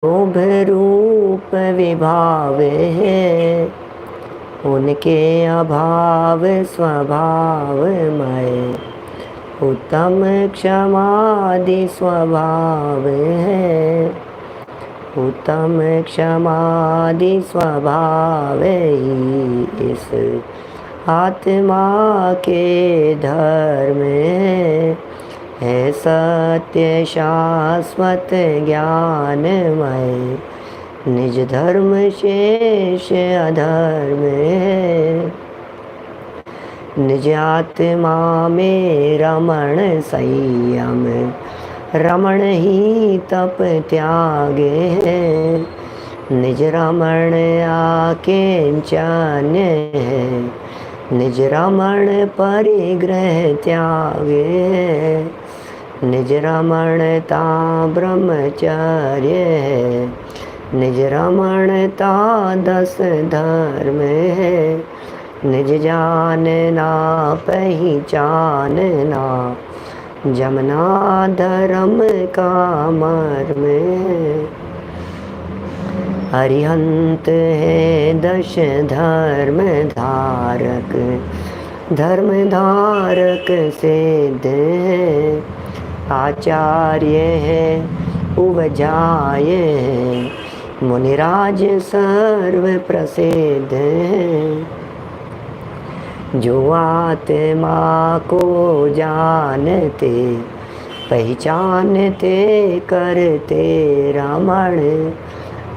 लोभ रूप विभाव है, उनके अभाव स्वभावमय। उत्तम क्षमादि स्वभाव है, उत्तम क्षमादि स्वभाव ही इस आत्मा के धर्म है सत्य शाश्वत ज्ञानमय। निज धर्म शेष अधर्म है, निज आत्मा में रमण संयम, रमण ही तप त्यागे है। निज रमण आकिंचन है, निज रमण परिग्रह त्यागे है। निज रमणता ब्रह्मचर्य है, निज रमणता 10 धर्म है। निज जानना पहचानना, जमना धर्म का मर्म है। अरिहंत है 10 धर्म धारक, धर्म धारक सिद्ध है। आचार्य है उपजाय है, मुनिराज सर्व प्रसिद्ध है। जो आत्मा को जानते पहचानते करते रमण,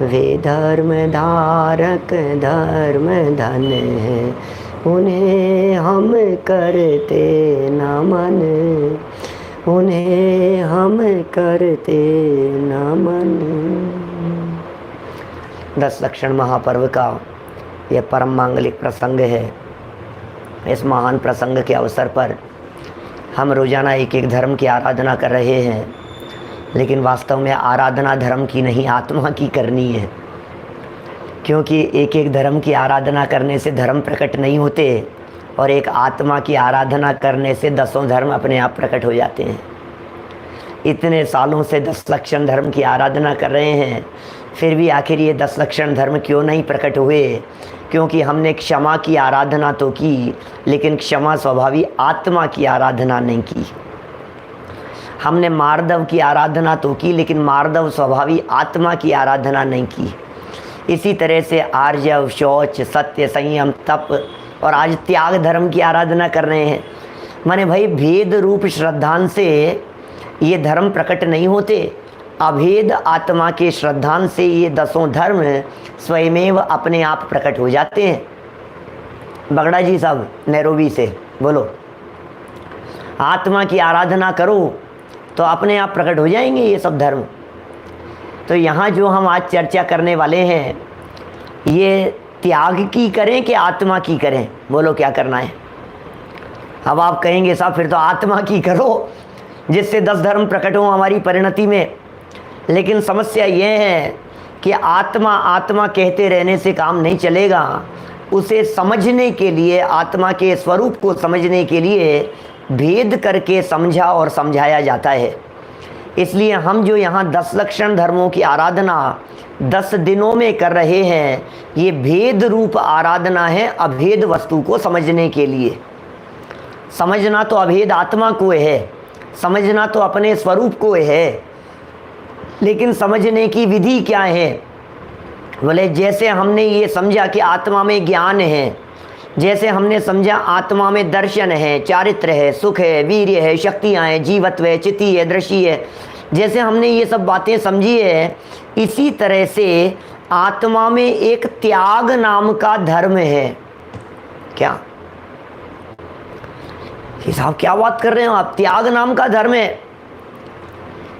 वे धर्म धारक धर्म धन है। उन्हें हम करते नमन, उन्हें हम करते नमन। 10 लक्षण महापर्व का यह परम मांगलिक प्रसंग है। इस महान प्रसंग के अवसर पर हम रोजाना एक एक धर्म की आराधना कर रहे हैं, लेकिन वास्तव में आराधना धर्म की नहीं, आत्मा की करनी है। क्योंकि एक एक धर्म की आराधना करने से धर्म प्रकट नहीं होते, और एक आत्मा की आराधना करने से 10 धर्म अपने आप प्रकट हो जाते हैं। इतने सालों से 10 लक्षण धर्म की आराधना कर रहे हैं, फिर भी आखिर ये 10 लक्षण धर्म क्यों नहीं प्रकट हुए? क्योंकि हमने क्षमा की आराधना तो की, लेकिन क्षमा स्वभावी आत्मा की आराधना नहीं की। हमने मार्दव की आराधना तो की, लेकिन मार्दव स्वभावी आत्मा की आराधना नहीं की। इसी तरह से आर्जव, शौच, सत्य, संयम, तप और आज त्याग धर्म की आराधना कर रहे हैं। माने भाई भेद रूप श्रद्धान से ये धर्म प्रकट नहीं होते, अभेद आत्मा के श्रद्धान से ये 10 धर्म स्वयमेव अपने आप प्रकट हो जाते हैं। बगड़ा जी साहब नैरोबी से बोलो, आत्मा की आराधना करो तो अपने आप प्रकट हो जाएंगे ये सब धर्म। तो यहाँ जो हम आज चर्चा करने वाले हैं, ये त्याग की करें कि आत्मा की करें? बोलो क्या करना है? अब आप कहेंगे साहब फिर तो आत्मा की करो, जिससे 10 धर्म प्रकट हो हमारी परिणति में। लेकिन समस्या ये है कि आत्मा आत्मा कहते रहने से काम नहीं चलेगा। उसे समझने के लिए, आत्मा के स्वरूप को समझने के लिए भेद करके समझा और समझाया जाता है। इसलिए हम जो यहाँ 10 लक्षण धर्मों की आराधना 10 दिनों में कर रहे हैं, ये भेद रूप आराधना है अभेद वस्तु को समझने के लिए। समझना तो अभेद आत्मा को है, समझना तो अपने स्वरूप को है, लेकिन समझने की विधि क्या है? बोले जैसे हमने ये समझा कि आत्मा में ज्ञान है, जैसे हमने समझा आत्मा में दर्शन है, चारित्र है, सुख है, वीर्य है, शक्तियाँ हैं, जीवत्व है, चिति है, दृष्टि है, जैसे हमने ये सब बातें समझी है, इसी तरह से आत्मा में एक त्याग नाम का धर्म है। क्या साहब क्या बात कर रहे हो आप? त्याग नाम का धर्म है,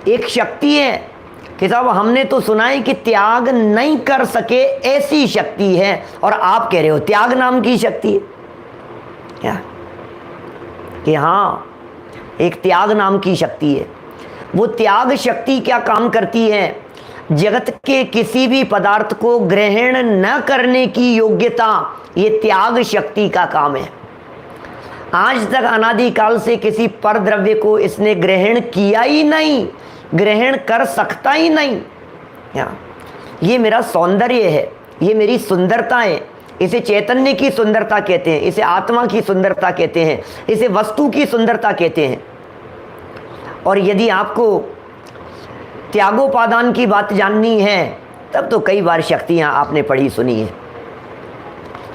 एक शक्ति है कि साहब हमने तो सुना है कि त्याग नहीं कर सके ऐसी शक्ति है, और आप कह रहे हो त्याग नाम की शक्ति है। क्या कि हाँ, एक त्याग नाम की शक्ति है। वो त्याग शक्ति क्या काम करती है? जगत के किसी भी पदार्थ को ग्रहण न करने की योग्यता ये त्याग शक्ति का काम है। आज तक अनादिकाल से किसी पर द्रव्य को इसने ग्रहण किया ही नहीं, ग्रहण कर सकता ही नहीं। ये मेरा सौंदर्य है, ये मेरी सुंदरता है। इसे चैतन्य की सुंदरता कहते हैं, इसे आत्मा की सुंदरता कहते हैं, इसे वस्तु की सुंदरता कहते हैं। और यदि आपको त्यागोपादान की बात जाननी है तब तो कई बार शक्तियाँ आपने पढ़ी सुनी है।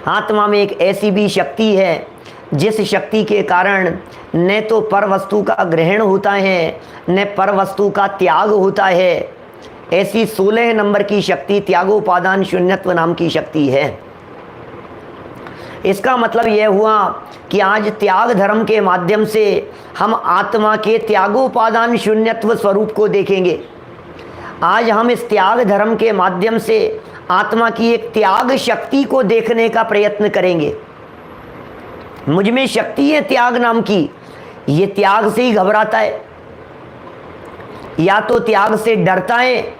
आत्मा में एक ऐसी भी शक्ति है जिस शक्ति के कारण न तो पर वस्तु का ग्रहण होता है न पर वस्तु का त्याग होता है। ऐसी 16 नंबर की शक्ति त्यागोपादान शून्यत्व नाम की शक्ति है। इसका मतलब यह हुआ कि आज त्याग धर्म के माध्यम से हम आत्मा के त्यागोपादान शून्यत्व स्वरूप को देखेंगे। आज हम इस त्याग धर्म के माध्यम से आत्मा की एक त्याग शक्ति को देखने का प्रयत्न करेंगे। मुझ में शक्ति है त्याग नाम की, ये त्याग से ही घबराता है, या तो त्याग से डरता है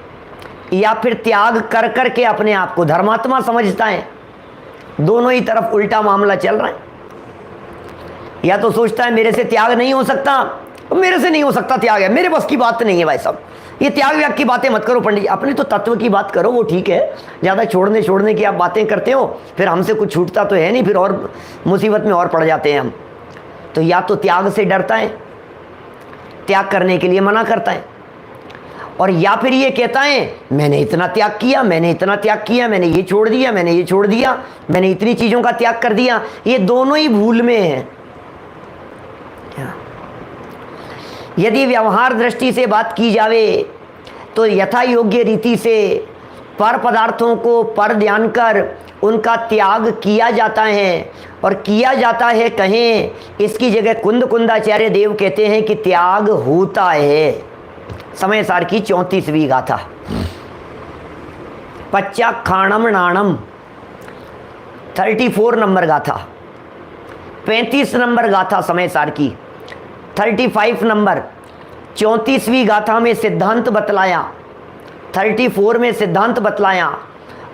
या फिर त्याग कर कर के अपने आप को धर्मात्मा समझता है। दोनों ही तरफ उल्टा मामला चल रहा है। या तो सोचता है मेरे से त्याग नहीं हो सकता, मेरे से नहीं हो सकता त्याग है, मेरे बस की बात नहीं है भाई साहब। ये त्याग व्याग की बातें मत करो पंडित जी, अपने तो तत्व की बात करो, वो ठीक है। ज़्यादा छोड़ने की आप बातें करते हो, फिर हमसे कुछ छूटता तो है नहीं, फिर और मुसीबत में और पड़ जाते हैं हम। तो या तो त्याग से डरता है, त्याग करने के लिए मना करता है, और या फिर ये कहता है मैंने इतना त्याग किया, मैंने इतना त्याग किया, मैंने ये छोड़ दिया, मैंने ये छोड़ दिया, मैंने इतनी चीज़ों का त्याग कर दिया। ये दोनों ही भूल में हैं। यदि व्यवहार दृष्टि से बात की जावे तो यथा योग्य रीति से पर पदार्थों को पर जानकर उनका त्याग किया जाता है। और किया जाता है कहें, इसकी जगह कुंदाचार्य देव कहते हैं कि त्याग होता है। समय सार की 34वीं गाथा, पच्चाखाणम नाणम 34 नंबर गाथा, 35 नंबर गाथा समय सार की, 35 नंबर 34वीं गाथा में सिद्धांत बतलाया, 34 में सिद्धांत बतलाया,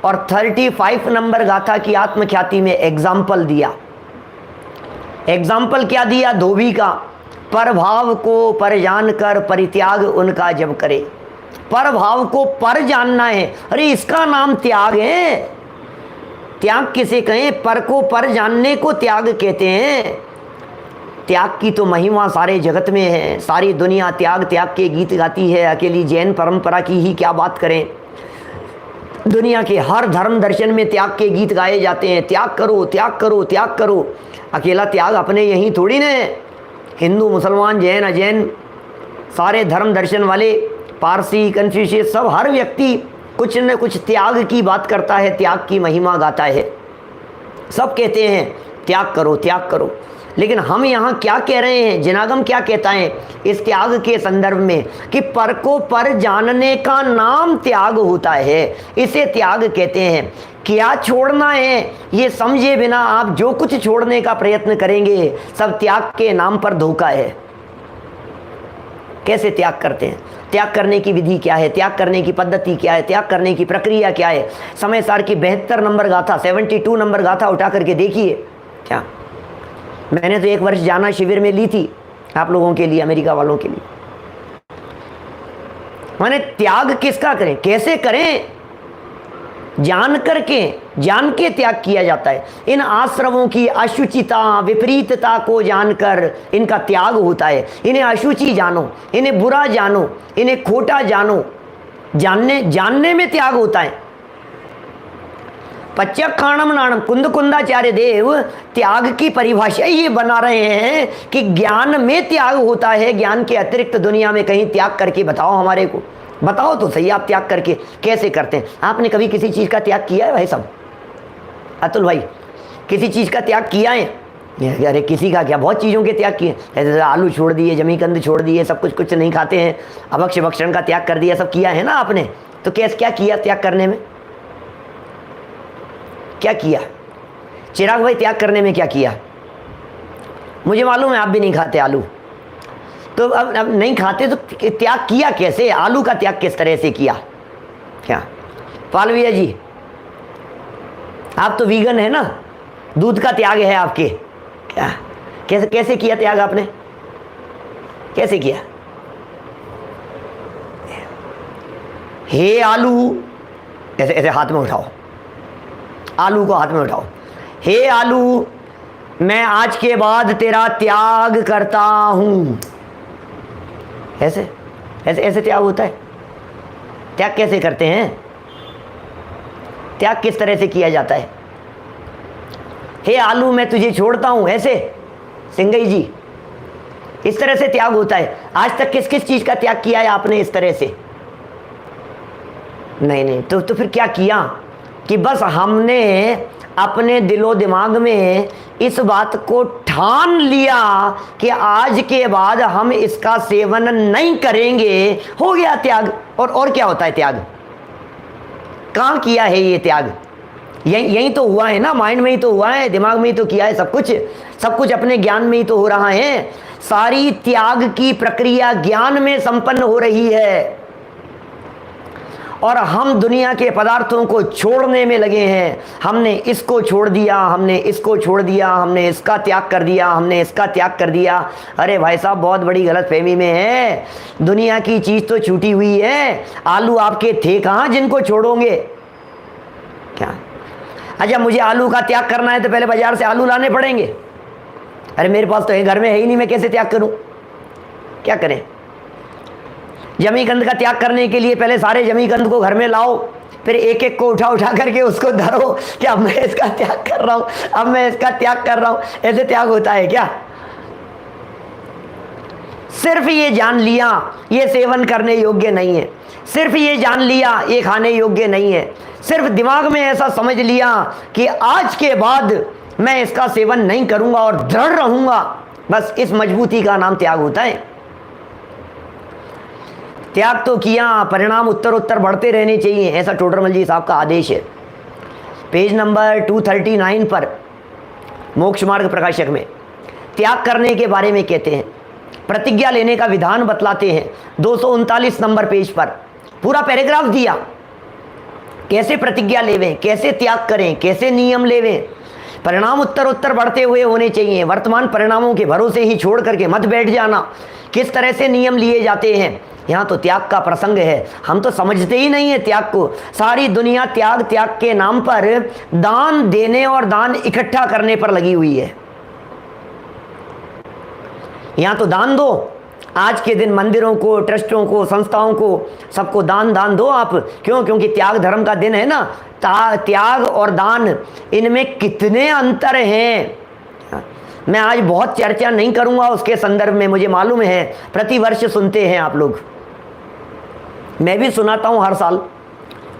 और 35 नंबर गाथा की आत्मख्याति में एग्जाम्पल दिया। एग्जाम्पल क्या दिया? धोबी का, पर भाव को पर जानकर परित्याग उनका जब करे। पर भाव को पर जानना है, अरे इसका नाम त्याग है। त्याग किसे कहें? पर को पर जानने को त्याग कहते हैं। त्याग की तो महिमा सारे जगत में है, सारी दुनिया त्याग त्याग के गीत गाती है। अकेली जैन परंपरा की ही क्या बात करें, दुनिया के हर धर्म दर्शन में त्याग के गीत गाए जाते हैं। त्याग करो, त्याग करो, त्याग करो। अकेला त्याग अपने यहीं थोड़ी न है, हिंदू मुसलमान जैन अजैन सारे धर्म दर्शन वाले, पारसी कन्फ्यूशियस, सब हर व्यक्ति कुछ न कुछ त्याग की बात करता है, त्याग की महिमा गाता है। सब कहते हैं त्याग करो, त्याग करो। लेकिन हम यहाँ क्या कह रहे हैं, जिनागम क्या कहता है इस त्याग के संदर्भ में कि पर को पर जानने का नाम त्याग होता है, इसे त्याग कहते हैं। क्या छोड़ना है ये समझे बिना आप जो कुछ छोड़ने का प्रयत्न करेंगे सब त्याग के नाम पर धोखा है। कैसे त्याग करते हैं, त्याग करने की विधि क्या है, त्याग करने की पद्धति क्या है, त्याग करने की प्रक्रिया क्या है। समय सार की 72 नंबर गाथा, 72 नंबर गाथा उठा करके देखिए। क्या मैंने तो 1 वर्ष जाना शिविर में ली थी आप लोगों के लिए, अमेरिका वालों के लिए। माने त्याग किसका करें, कैसे करें, जान करके, जान के त्याग किया जाता है। इन आश्रमों की अशुचिता विपरीतता को जानकर इनका त्याग होता है। इन्हें अशुचि जानो, इन्हें बुरा जानो, इन्हें खोटा जानो, जानने में त्याग होता है। पच्चाखाणम नाणम कुंदाचार्य देव त्याग की परिभाषा ये बना रहे हैं कि ज्ञान में त्याग होता है। ज्ञान के अतिरिक्त दुनिया में कहीं त्याग करके बताओ, हमारे को बताओ तो सही, आप त्याग करके कैसे करते हैं। आपने कभी किसी चीज़ का त्याग किया है भाई साहब? अतुल भाई, किसी चीज़ का त्याग किया है? अरे किसी का क्या, बहुत चीज़ों के त्याग किए। जैसे आलू छोड़ दिए, जमीकंद छोड़ दिए, सब कुछ नहीं खाते हैं, अभक्ष्य भक्षण का त्याग कर दिया, सब किया है ना आपने। तो कैसे क्या किया त्याग करने में, क्या किया? चिराग भाई त्याग करने में क्या किया? मुझे मालूम है आप भी नहीं खाते आलू, तो अब नहीं खाते तो त्याग किया कैसे? आलू का त्याग किस तरह से किया? क्या पालविया जी, आप तो वीगन है ना, दूध का त्याग है आपके, क्या कैसे किया त्याग आपने, कैसे किया? हे आलू, ऐसे ऐसे हाथ में उठाओ, आलू को हाथ में उठाओ। हे आलू, मैं आज के बाद तेरा त्याग करता हूं। ऐसे ऐसे ऐसे त्याग होता है। त्याग कैसे करते हैं? त्याग किस तरह से किया जाता है? हे आलू, मैं तुझे छोड़ता हूं, ऐसे सिंगई जी, इस तरह से त्याग होता है। आज तक किस किस चीज का त्याग किया है आपने इस तरह से? नहीं, तो फिर क्या किया कि बस हमने अपने दिलो दिमाग में इस बात को ठान लिया कि आज के बाद हम इसका सेवन नहीं करेंगे, हो गया त्याग। और क्या होता है त्याग? कहाँ किया है ये त्याग? यही तो हुआ है ना, माइंड में ही तो हुआ है, दिमाग में ही तो किया है सब कुछ अपने ज्ञान में ही तो हो रहा है। सारी त्याग की प्रक्रिया ज्ञान में संपन्न हो रही है और हम दुनिया के पदार्थों को छोड़ने में लगे हैं। हमने इसको छोड़ दिया, हमने इसको छोड़ दिया, हमने इसका त्याग कर दिया, हमने इसका त्याग कर दिया। अरे भाई साहब, बहुत बड़ी गलतफहमी में है। दुनिया की चीज तो छूटी हुई है। आलू आपके थे कहाँ जिनको छोड़ोगे? क्या? अच्छा, मुझे आलू का त्याग करना है तो पहले बाजार से आलू लाने पड़ेंगे। अरे मेरे पास तो घर में है ही नहीं, मैं कैसे त्याग करूं? क्या करें? जमीकंद का त्याग करने के लिए पहले सारे जमीकंद को घर में लाओ, फिर एक एक को उठा करके उसको धरो कि अब मैं इसका त्याग कर रहा हूं, अब मैं इसका त्याग कर रहा हूं। ऐसे त्याग होता है क्या? सिर्फ ये जान लिया ये सेवन करने योग्य नहीं है, सिर्फ ये जान लिया ये खाने योग्य नहीं है, सिर्फ दिमाग में ऐसा समझ लिया कि आज के बाद मैं इसका सेवन नहीं करूंगा और दृढ़ रहूंगा, बस इस मजबूती का नाम त्याग होता है। त्याग तो किया, परिणाम उत्तर बढ़ते रहने चाहिए, ऐसा टोडरमल जी साहब का आदेश है। पेज नंबर 239 पर मोक्ष मार्ग प्रकाशक में त्याग करने के बारे में कहते हैं, प्रतिज्ञा लेने का विधान बतलाते हैं। 239 नंबर पेज पर पूरा पैराग्राफ दिया, कैसे प्रतिज्ञा लेवें, कैसे त्याग करें, कैसे नियम लेवें। परिणाम उत्तर बढ़ते हुए होने चाहिए, वर्तमान परिणामों के भरोसे ही छोड़ करके मत बैठ जाना। किस तरह से नियम लिए जाते हैं, यहाँ तो त्याग का प्रसंग है। हम तो समझते ही नहीं है त्याग को। सारी दुनिया त्याग के नाम पर दान देने और दान इकट्ठा करने पर लगी हुई है। यहाँ तो दान दो, आज के दिन मंदिरों को, ट्रस्टों को, संस्थाओं को, सबको दान दो आप। क्यों? क्योंकि त्याग धर्म का दिन है ना। त्याग और दान, इनमें कितने अंतर हैं, मैं आज बहुत चर्चा नहीं करूंगा उसके संदर्भ में। मुझे मालूम है प्रतिवर्ष सुनते हैं आप लोग, मैं भी सुनाता हूं हर साल।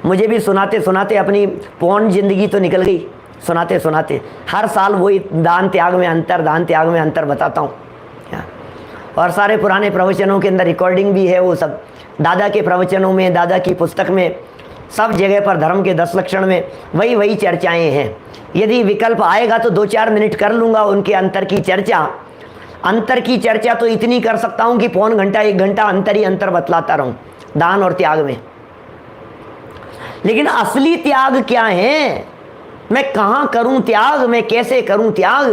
मुझे भी सुनाते सुनाते अपनी पौन जिंदगी तो निकल गई, सुनाते सुनाते हर साल वही दान त्याग में अंतर बताता हूं। और सारे पुराने प्रवचनों के अंदर रिकॉर्डिंग भी है, वो सब दादा के प्रवचनों में, दादा की पुस्तक में, सब जगह पर धर्म के 10 लक्षण में वही चर्चाएं हैं। यदि विकल्प आएगा तो 2-4 मिनट कर लूँगा उनके अंतर की चर्चा तो इतनी कर सकता हूँ कि पौन घंटा 1 घंटा अंतर ही अंतर बतलाता रहूँ दान और त्याग में। लेकिन असली त्याग क्या है? मैं कहाँ करूँ त्याग, मैं कैसे करूँ त्याग?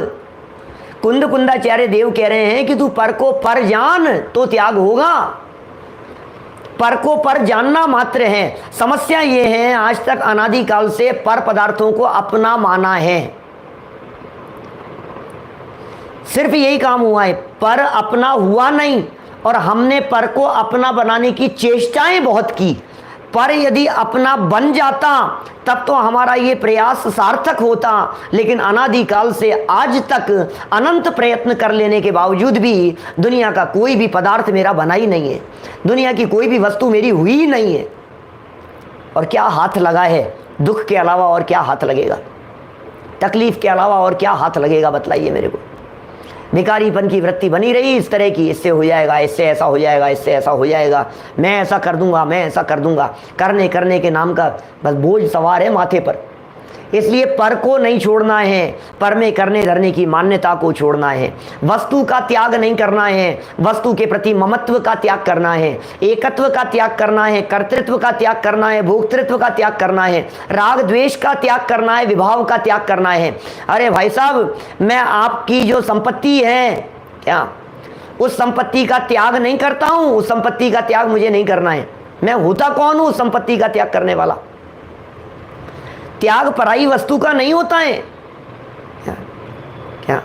कुंदाचार्य देव कह रहे हैं कि तू पर को पर जान तो त्याग होगा। पर को पर जानना मात्र है। समस्या ये है, आज तक अनादिकाल से पर पदार्थों को अपना माना है, सिर्फ यही काम हुआ है, पर अपना हुआ नहीं। और हमने पर को अपना बनाने की चेष्टाएं बहुत की। पर यदि अपना बन जाता तब तो हमारा ये प्रयास सार्थक होता। लेकिन अनादिकाल से आज तक अनंत प्रयत्न कर लेने के बावजूद भी दुनिया का कोई भी पदार्थ मेरा बना ही नहीं है, दुनिया की कोई भी वस्तु मेरी हुई ही नहीं है। और क्या हाथ लगा है? दुख के अलावा और क्या हाथ लगेगा? तकलीफ के अलावा और क्या हाथ लगेगा? बतलाइए मेरे को। भिखारीपन की वृत्ति बनी रही इस तरह की, इससे हो जाएगा, इससे ऐसा हो जाएगा, इससे ऐसा हो जाएगा, मैं ऐसा कर दूंगा, मैं ऐसा कर दूंगा। करने के नाम का बस बोझ सवार है माथे पर। इसलिए पर को नहीं छोड़ना है, पर में करने धरने की मान्यता को छोड़ना है। वस्तु का त्याग नहीं करना है, वस्तु के प्रति ममत्व का त्याग करना है, एकत्व का त्याग करना है, कर्तृत्व का त्याग करना है, भोक्तृत्व का त्याग करना है, राग द्वेष का त्याग करना है, विभाव का त्याग करना है। अरे भाई साहब, मैं आपकी जो संपत्ति है, क्या उस संपत्ति का त्याग नहीं करता हूं? उस संपत्ति का त्याग मुझे नहीं करना है। मैं होता कौन हूं उस संपत्ति का त्याग करने वाला? त्याग पराई वस्तु का नहीं होता है क्या?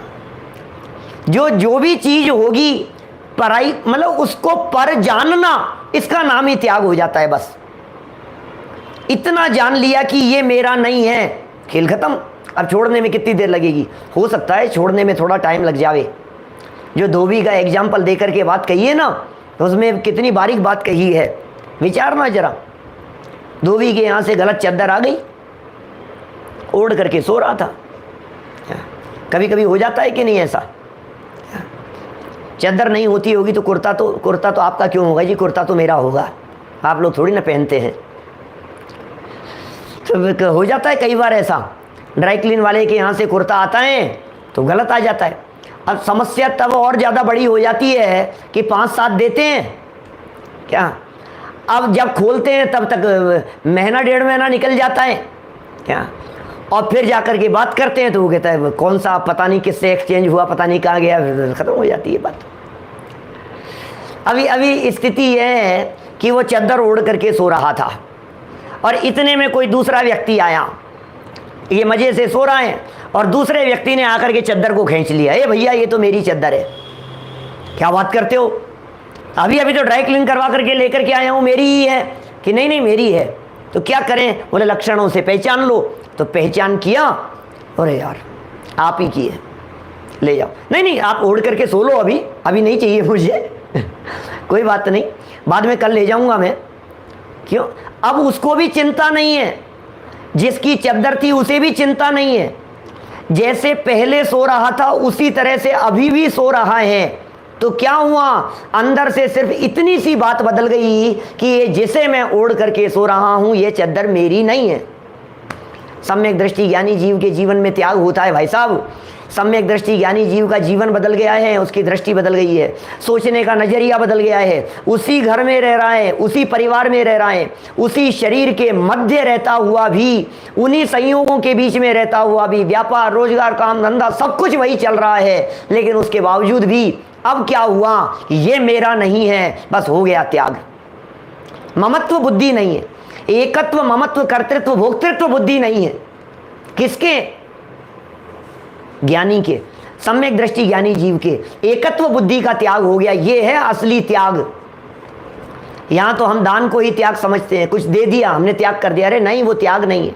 जो भी चीज होगी पराई, मतलब उसको पर जानना, इसका नाम ही त्याग हो जाता है। बस इतना जान लिया कि ये मेरा नहीं है, खेल खत्म। अब छोड़ने में कितनी देर लगेगी? हो सकता है छोड़ने में थोड़ा टाइम लग जावे। जो धोबी का एग्जाम्पल देकर के बात कही है ना, तो उसमें कितनी बारीक बात कही है, विचारना जरा। धोबी के यहाँ से गलत चादर आ गई, ओढ़ करके सो रहा था। कभी कभी हो जाता है कि नहीं ऐसा? चादर नहीं होती होगी तो कुर्ता तो आपका क्यों होगा जी? कुर्ता तो मेरा होगा, आप लोग थोड़ी ना पहनते हैं। तो हो जाता है कई बार ऐसा, ड्राई क्लीन वाले के यहाँ से कुर्ता आता है तो गलत आ जाता है। अब समस्या तब और ज़्यादा बड़ी हो जाती है कि 5-7 देते हैं क्या, अब जब खोलते हैं तब तक महीना 1.5 महीना निकल जाता है क्या, और फिर जाकर के बात करते हैं तो वो कहता है कौन सा पता नहीं किससे एक्सचेंज हुआ, पता नहीं कहाँ गया, ख़त्म हो जाती है बात। अभी स्थिति यह है कि वो चादर ओढ़ करके सो रहा था और इतने में कोई दूसरा व्यक्ति आया, ये मज़े से सो रहा है और दूसरे व्यक्ति ने आकर के चादर को खींच लिया। ए भैया ये तो मेरी चादर है, क्या बात करते हो? अभी तो ड्राई क्लीन करवा करके लेकर के आया हूँ, मेरी ही है। कि नहीं मेरी है। तो क्या करें? बोले लक्षणों से पहचान लो। तो पहचान किया, अरे यार आप ही की है, ले जाओ। नहीं आप ओढ़ करके सो लो, अभी नहीं चाहिए मुझे कोई बात नहीं, बाद में कल ले जाऊंगा मैं। क्यों? अब उसको भी चिंता नहीं है, जिसकी चादर थी उसे भी चिंता नहीं है। जैसे पहले सो रहा था उसी तरह से अभी भी सो रहा है। तो क्या हुआ? अंदर से सिर्फ इतनी सी बात बदल गई कि ये जिसे मैं ओढ़ करके सो रहा हूं ये चादर मेरी नहीं है। सम्यक दृष्टि ज्ञानी जीव के जीवन में त्याग होता है भाई साहब। सम्यक दृष्टि ज्ञानी जीव का जीवन बदल गया है, उसकी दृष्टि बदल गई है, सोचने का नजरिया बदल गया है। उसी घर में रह रहा है, उसी परिवार में रह रहा है, उसी शरीर के मध्य रहता हुआ भी, उन्हीं संयोगों के बीच में रहता हुआ भी, व्यापार रोजगार काम धंधा सब कुछ वही चल रहा है, लेकिन उसके बावजूद भी अब क्या हुआ? ये मेरा नहीं है, बस हो गया त्याग। ममत्व बुद्धि नहीं है, एकत्व ममत्व कर्तृत्व भोक्तृत्व बुद्धि नहीं है। किसके? ज्ञानी के, सम्यक दृष्टि ज्ञानी जीव के। एकत्व बुद्धि का त्याग हो गया, ये है असली त्याग। यहां तो हम दान को ही त्याग समझते हैं, कुछ दे दिया हमने त्याग कर दिया। अरे नहीं, वो त्याग नहीं है।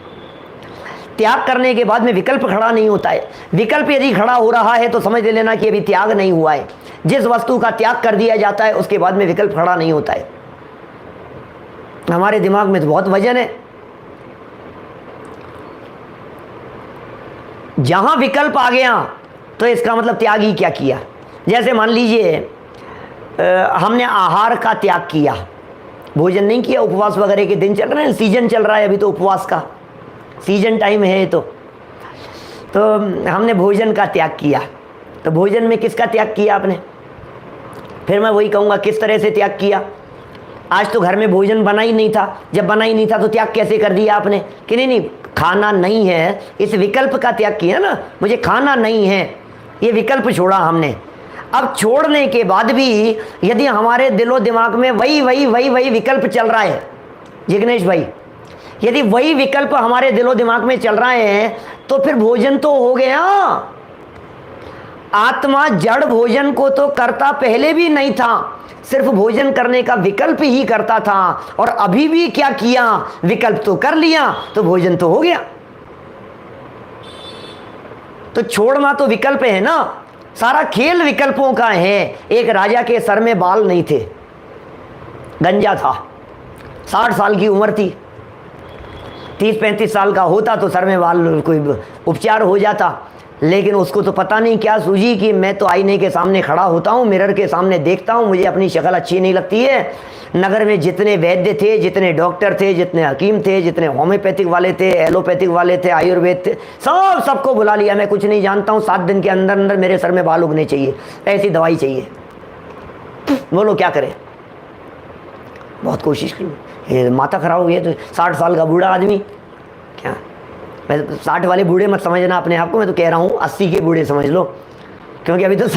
त्याग करने के बाद में विकल्प खड़ा नहीं होता है। विकल्प यदि खड़ा हो रहा है तो समझ लेना कि अभी त्याग नहीं हुआ है। जिस वस्तु का त्याग कर दिया जाता है उसके बाद में विकल्प खड़ा नहीं होता है। हमारे दिमाग में तो बहुत वजन है। जहां विकल्प आ गया तो इसका मतलब त्याग ही क्या किया। जैसे मान लीजिए हमने आहार का त्याग किया, भोजन नहीं किया, उपवास वगैरह के दिन चल रहे हैं, सीजन चल रहा है अभी तो उपवास का सीजन टाइम है। तो हमने भोजन का त्याग किया। तो भोजन में किसका त्याग किया आपने? फिर मैं वही कहूँगा किस तरह से त्याग किया। आज तो घर में भोजन बना ही नहीं था, जब बना ही नहीं था तो त्याग कैसे कर दिया आपने? कि नहीं खाना नहीं है, इस विकल्प का त्याग किया ना, मुझे खाना नहीं है, ये विकल्प छोड़ा हमने। अब छोड़ने के बाद भी यदि हमारे दिलो दिमाग में वही विकल्प चल रहा है, जिग्नेश भाई, यदि वही विकल्प हमारे दिलो दिमाग में चल रहा है तो फिर भोजन तो हो गया। आत्मा जड़ भोजन को तो करता पहले भी नहीं था, सिर्फ भोजन करने का विकल्प ही करता था। और अभी भी क्या किया? विकल्प तो कर लिया, तो भोजन तो हो गया। तो छोड़ना तो विकल्प है ना, सारा खेल विकल्पों का है। एक राजा के सर में बाल नहीं थे, गंजा था, 60 साल की उम्र थी, 30-35 साल का होता तो सर में बाल कोई उपचार हो जाता। लेकिन उसको तो पता नहीं क्या सूझी कि मैं तो आईने के सामने खड़ा होता हूँ, मिरर के सामने देखता हूँ, मुझे अपनी शक्ल अच्छी नहीं लगती है। नगर में जितने वैद्य थे, जितने डॉक्टर थे, जितने हकीम थे, जितने होम्योपैथिक वाले थे, एलोपैथिक वाले थे, आयुर्वेद थे, सबको बुला लिया। मैं कुछ नहीं जानता हूँ, 7 दिन के अंदर अंदर मेरे सर में बाल उगने चाहिए, ऐसी दवाई चाहिए। बोलो क्या करें? बहुत कोशिश की, माथा खराब हो गया। तो 60 साल का बूढ़ा आदमी, क्या 60 वाले बूढ़े मत समझना अपने आप को, मैं तो कह रहा हूँ 80 के बूढ़े समझ लो, क्योंकि अभी तो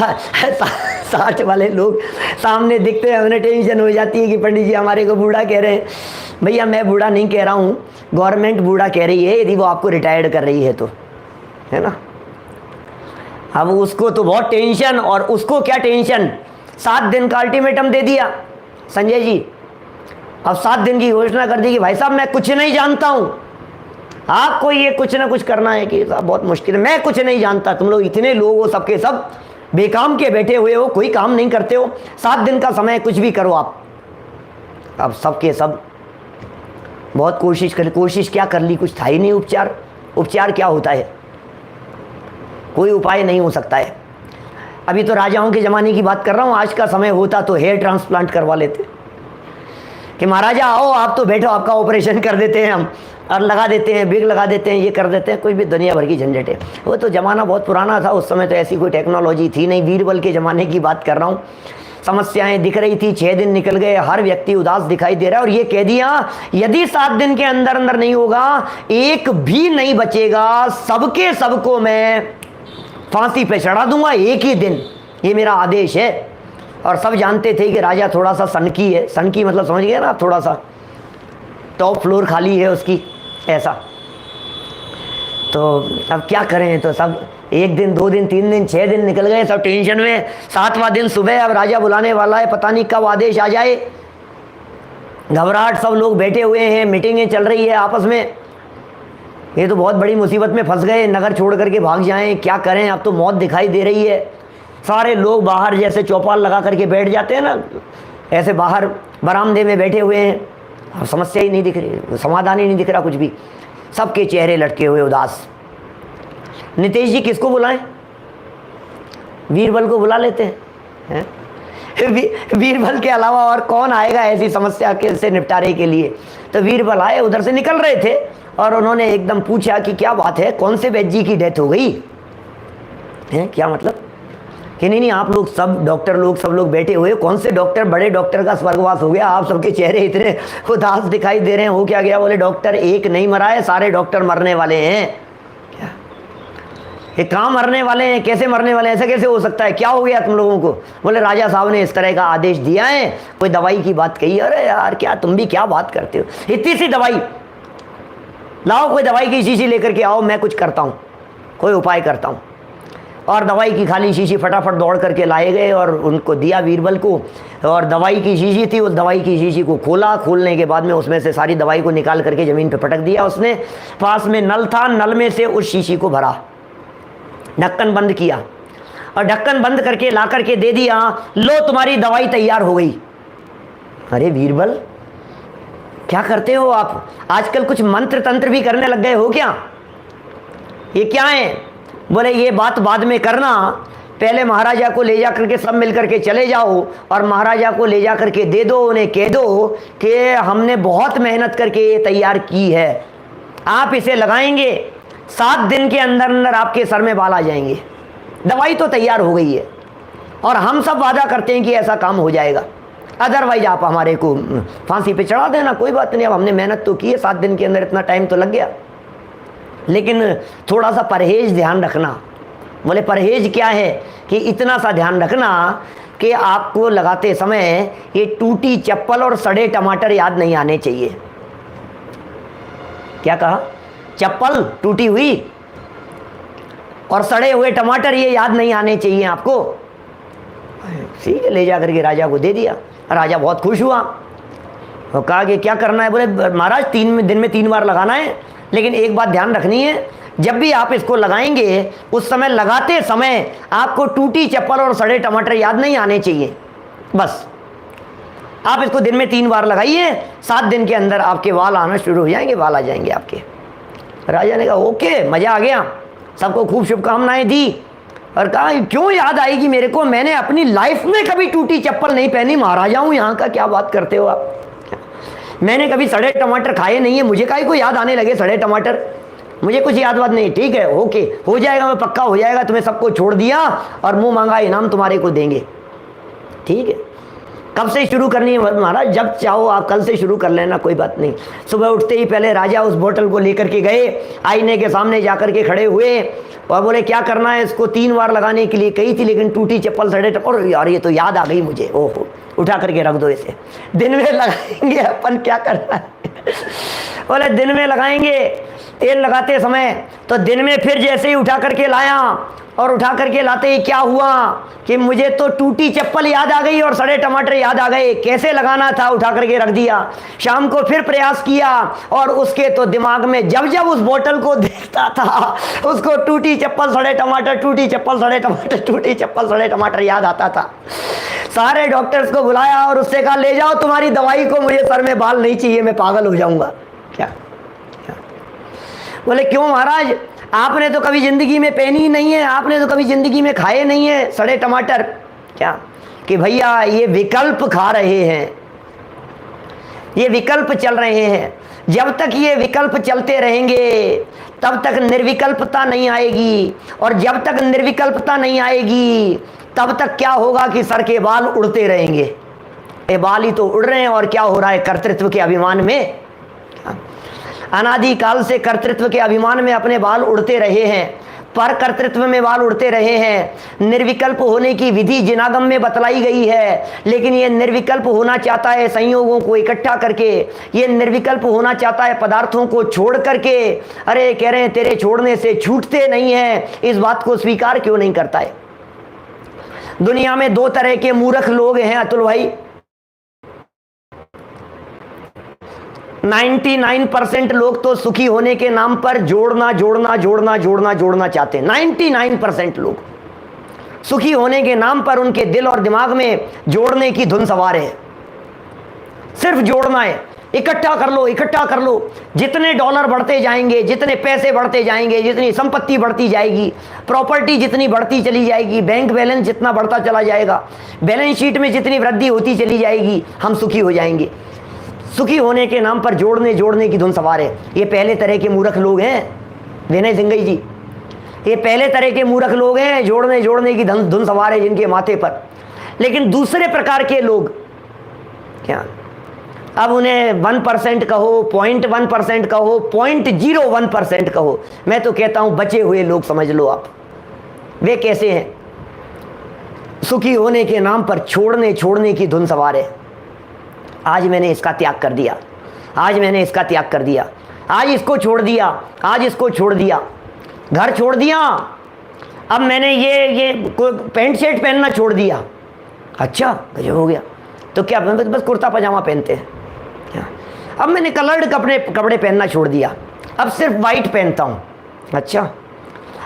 60 वाले लोग सामने दिखते हैं, हमें टेंशन हो जाती है कि पंडित जी हमारे को बूढ़ा कह रहे हैं। भैया मैं बूढ़ा नहीं कह रहा हूँ, गवर्नमेंट बूढ़ा कह रही है यदि वो आपको रिटायर्ड कर रही है तो, है ना। अब उसको तो बहुत टेंशन, और उसको क्या टेंशन, 7 दिन का अल्टीमेटम दे दिया संजय जी। अब 7 दिन की घोषणा कर दी कि भाई साहब मैं कुछ नहीं जानता हूं, आपको ये कुछ ना कुछ करना है कि साहब बहुत मुश्किल है, मैं कुछ नहीं जानता, तुम लोग इतने लोग हो, सबके सब बेकाम के बैठे हुए हो, कोई काम नहीं करते हो, 7 दिन का समय कुछ भी करो आप। अब सबके सब बहुत कोशिश क्या कर ली, कुछ था ही नहीं उपचार क्या होता है, कोई उपाय नहीं हो सकता है। अभी तो राजाओं के ज़माने की बात कर रहा हूँ, आज का समय होता तो हेयर ट्रांसप्लांट करवा लेते कि महाराजा आओ आप तो बैठो, आपका ऑपरेशन कर देते हैं हम, और लगा देते हैं, बिग लगा देते हैं, ये कर देते हैं, कोई भी दुनिया भर की झंझट है। वो तो ज़माना बहुत पुराना था, उस समय तो ऐसी कोई टेक्नोलॉजी थी नहीं। बीरबल के ज़माने की बात कर रहा हूँ। समस्याएं दिख रही थी, 6 दिन निकल गए, हर व्यक्ति उदास दिखाई दे रहा है, और ये कह दिया यदि 7 दिन के अंदर अंदर नहीं होगा, एक भी नहीं बचेगा, सबके सबको मैं फांसी पे चढ़ा दूंगा एक ही दिन, ये मेरा आदेश है। और सब जानते थे कि राजा थोड़ा सा सनकी है, सनकी मतलब समझ गए ना, थोड़ा सा टॉप फ्लोर खाली है उसकी, ऐसा। तो अब क्या करें, तो सब 1 दिन 2 दिन 3 दिन 6 दिन निकल गए, सब टेंशन में। 7वां दिन सुबह, अब राजा बुलाने वाला है, पता नहीं कब आदेश आ जाए, घबराहट, सब लोग बैठे हुए हैं, मीटिंगें चल रही है आपस में, ये तो बहुत बड़ी मुसीबत में फंस गए, नगर छोड़ करके भाग जाएं, क्या करें, अब तो मौत दिखाई दे रही है। सारे लोग बाहर जैसे चौपाल लगा करके बैठ जाते हैं ना, ऐसे बाहर बरामदे में बैठे हुए हैं। अब समस्या ही नहीं दिख रही, समाधान ही नहीं दिख रहा कुछ भी, सबके चेहरे लटके हुए उदास। नीतीश जी किसको बुलाएं, बीरबल को बुला लेते हैं, बीरबल के अलावा और कौन आएगा ऐसी समस्या के से निपटारे के लिए। तो बीरबल आए, उधर से निकल रहे थे, और उन्होंने एकदम पूछा कि क्या बात है, कौन से वैद्य जी की डेथ हो गई है, क्या मतलब कि नहीं आप लोग सब डॉक्टर लोग सब लोग बैठे हुए, कौन से डॉक्टर, बड़े डॉक्टर का स्वर्गवास हो गया, आप सबके चेहरे इतने उदास दिखाई दे रहे हैं, हो क्या गया। बोले डॉक्टर एक नहीं मरा है, सारे डॉक्टर मरने वाले हैं। क्या ये कहाँ मरने वाले हैं, कैसे मरने वाले हैं, ऐसा कैसे हो सकता है, क्या हो गया तुम लोगों को। बोले राजा साहब ने इस तरह का आदेश दिया है, कोई दवाई की बात कही। अरे यार क्या तुम भी क्या बात करते हो, इतनी सी दवाई लाओ, कोई दवाई की शीशी लेकर के आओ, मैं कुछ करता हूँ, कोई उपाय करता हूँ। और दवाई की खाली शीशी फटाफट दौड़ करके लाए गए और उनको दिया बीरबल को, और दवाई की शीशी थी, उस दवाई की शीशी को खोला, खोलने के बाद में उसमें से सारी दवाई को निकाल करके ज़मीन पर पटक दिया उसने। पास में नल था, नल में से उस शीशी को भरा, ढक्कन बंद किया, और ढक्कन बंद करके ला करके दे दिया, लो तुम्हारी दवाई तैयार हो गई। अरे बीरबल क्या करते हो आप, आजकल कुछ मंत्र तंत्र भी करने लग गए हो क्या, ये क्या है। बोले ये बात बाद में करना, पहले महाराजा को ले जा करके सब मिल करके चले जाओ, और महाराजा को ले जा करके दे दो, उन्हें कह दो कि हमने बहुत मेहनत करके ये तैयार की है, आप इसे लगाएंगे, 7 दिन के अंदर अंदर आपके सर में बाल आ जाएंगे, दवाई तो तैयार हो गई है, और हम सब वादा करते हैं कि ऐसा काम हो जाएगा, अदरवाइज आप हमारे को फांसी पे चढ़ा देना, कोई बात नहीं, अब हमने मेहनत तो की है, 7 दिन के अंदर इतना टाइम तो लग गया, लेकिन थोड़ा सा परहेज ध्यान रखना। बोले परहेज क्या है, कि इतना सा ध्यान रखना कि आपको लगाते समय ये टूटी चप्पल और सड़े टमाटर याद नहीं आने चाहिए। क्या कहा, चप्पल टूटी हुई और सड़े हुए टमाटर ये याद नहीं आने चाहिए आपको। ठीक है, ले जा करके राजा को दे दिया, राजा बहुत खुश हुआ, और कहा कि क्या करना है। बोले महाराज 3 दिन में 3 बार लगाना है, लेकिन एक बात ध्यान रखनी है, जब भी आप इसको लगाएंगे उस समय लगाते समय आपको टूटी चप्पल और सड़े टमाटर याद नहीं आने चाहिए। बस आप इसको दिन में 3 बार लगाइए, 7 दिन के अंदर आपके बाल आना शुरू हो जाएंगे, बाल आ जाएंगे आपके। राजा ने कहा ओके, मजा आ गया, सबको खूब शुभकामनाएं दी, और कहा क्यों याद आएगी मेरे को, मैंने अपनी लाइफ में कभी टूटी चप्पल नहीं पहनी, महाराजा हूं यहाँ का, क्या बात करते हो आप, मैंने कभी सड़े टमाटर खाए नहीं है, मुझे काहे को याद आने लगे सड़े टमाटर, मुझे कुछ याद बात नहीं। ठीक है ओके, हो जाएगा, मैं पक्का हो जाएगा, तुम्हें सबको छोड़ दिया और मुंह मांगा इनाम तुम्हारे को देंगे। ठीक है, कब से शुरू करनी है महाराज? जब चाहो आप कल से शुरू कर लेना, कोई बात नहीं। सुबह उठते ही पहले राजा उस बोतल को लेकर के गए, आईने के सामने जाकर के खड़े हुए और बोले क्या करना है इसको? 3 बार लगाने के लिए कही थी, लेकिन टूटी चप्पल सड़े और यार ये तो याद आ गई मुझे, ओहो उठा करके रख दो इसे, दिन में लगाएंगे अपन, क्या करना है। बोले दिन में लगाएंगे। तेल लगाते समय तो दिन में फिर जैसे ही उठा करके लाया और उठा करके लाते ही क्या हुआ कि मुझे तो टूटी चप्पल याद आ गई और सड़े टमाटर याद आ गए, कैसे लगाना था, उठा करके रख दिया। शाम को फिर प्रयास किया और उसके तो दिमाग में जब जब उस बोतल को देखता था उसको टूटी चप्पल सड़े टमाटर, टूटी चप्पल सड़े टमाटर, टूटी चप्पल सड़े टमाटर याद आता था। सारे डॉक्टर्स को बुलाया और उससे कहा ले जाओ तुम्हारी दवाई को, मुझे सर में बाल नहीं चाहिए, मैं पागल हो जाऊंगा। क्या बोले क्यों महाराज? आपने तो कभी जिंदगी में पहनी ही नहीं है, आपने तो कभी जिंदगी में खाए नहीं है सड़े टमाटर। क्या कि भैया ये विकल्प खा रहे हैं, ये विकल्प चल रहे हैं। जब तक ये विकल्प चलते रहेंगे तब तक निर्विकल्पता नहीं आएगी, और जब तक निर्विकल्पता नहीं आएगी तब तक क्या होगा कि सर के बाल उड़ते रहेंगे। ये बाल ही तो उड़ रहे हैं और क्या हो रहा है? कर्तृत्व के अभिमान में, अनादिकाल से कर्तृत्व के अभिमान में अपने बाल उड़ते रहे हैं, पर कर्तृत्व में बाल उड़ते रहे हैं। निर्विकल्प होने की विधि जिनागम में बतलाई गई है, लेकिन ये निर्विकल्प होना चाहता है संयोगों को इकट्ठा करके, ये निर्विकल्प होना चाहता है पदार्थों को छोड़ करके। अरे कह रहे हैं तेरे छोड़ने से छूटते नहीं हैं, इस बात को स्वीकार क्यों नहीं करता है? दुनिया में 2 तरह के मूर्ख लोग हैं अतुल भाई। 99% लोग तो सुखी होने के नाम पर जोड़ना जोड़ना जोड़ना जोड़ना जोड़ना चाहते हैं। 99% लोग सुखी होने के नाम पर उनके दिल और दिमाग में जोड़ने की धुन सवार है, सिर्फ जोड़ना है। इकट्ठा कर लो, इकट्ठा कर लो। जितने डॉलर बढ़ते जाएंगे, जितने पैसे बढ़ते जाएंगे, जितनी संपत्ति बढ़ती जाएगी, प्रॉपर्टी जितनी बढ़ती चली जाएगी, बैंक बैलेंस जितना बढ़ता चला जाएगा, बैलेंस शीट में जितनी वृद्धि होती चली जाएगी, हम सुखी हो जाएंगे। सुखी होने के नाम पर जोड़ने जोड़ने की धुन सवार है। ये पहले तरह के मूर्ख लोग हैं विनय सिंघई जी, ये पहले तरह के मूर्ख लोग हैं, जोड़ने जोड़ने की धुन सवार है जिनके माथे पर। लेकिन दूसरे प्रकार के लोग क्या, अब उन्हें 1% कहो, 0.1% कहो, 0.01% कहो, मैं तो कहता हूं बचे हुए लोग समझ लो आप। वे कैसे हैं? सुखी होने के नाम पर छोड़ने छोड़ने की धुन सवार है। आज मैंने इसका त्याग कर दिया, आज मैंने इसका त्याग कर दिया, आज इसको छोड़ दिया, आज इसको छोड़ दिया, घर छोड़ दिया, अब मैंने ये पैंट शर्ट पहनना छोड़ दिया। अच्छा गजब हो गया, तो क्या बस कुर्ता पजामा पहनते हैं क्या? अब मैंने कलर्ड कपड़े पहनना छोड़ दिया, अब सिर्फ वाइट पहनता हूँ। अच्छा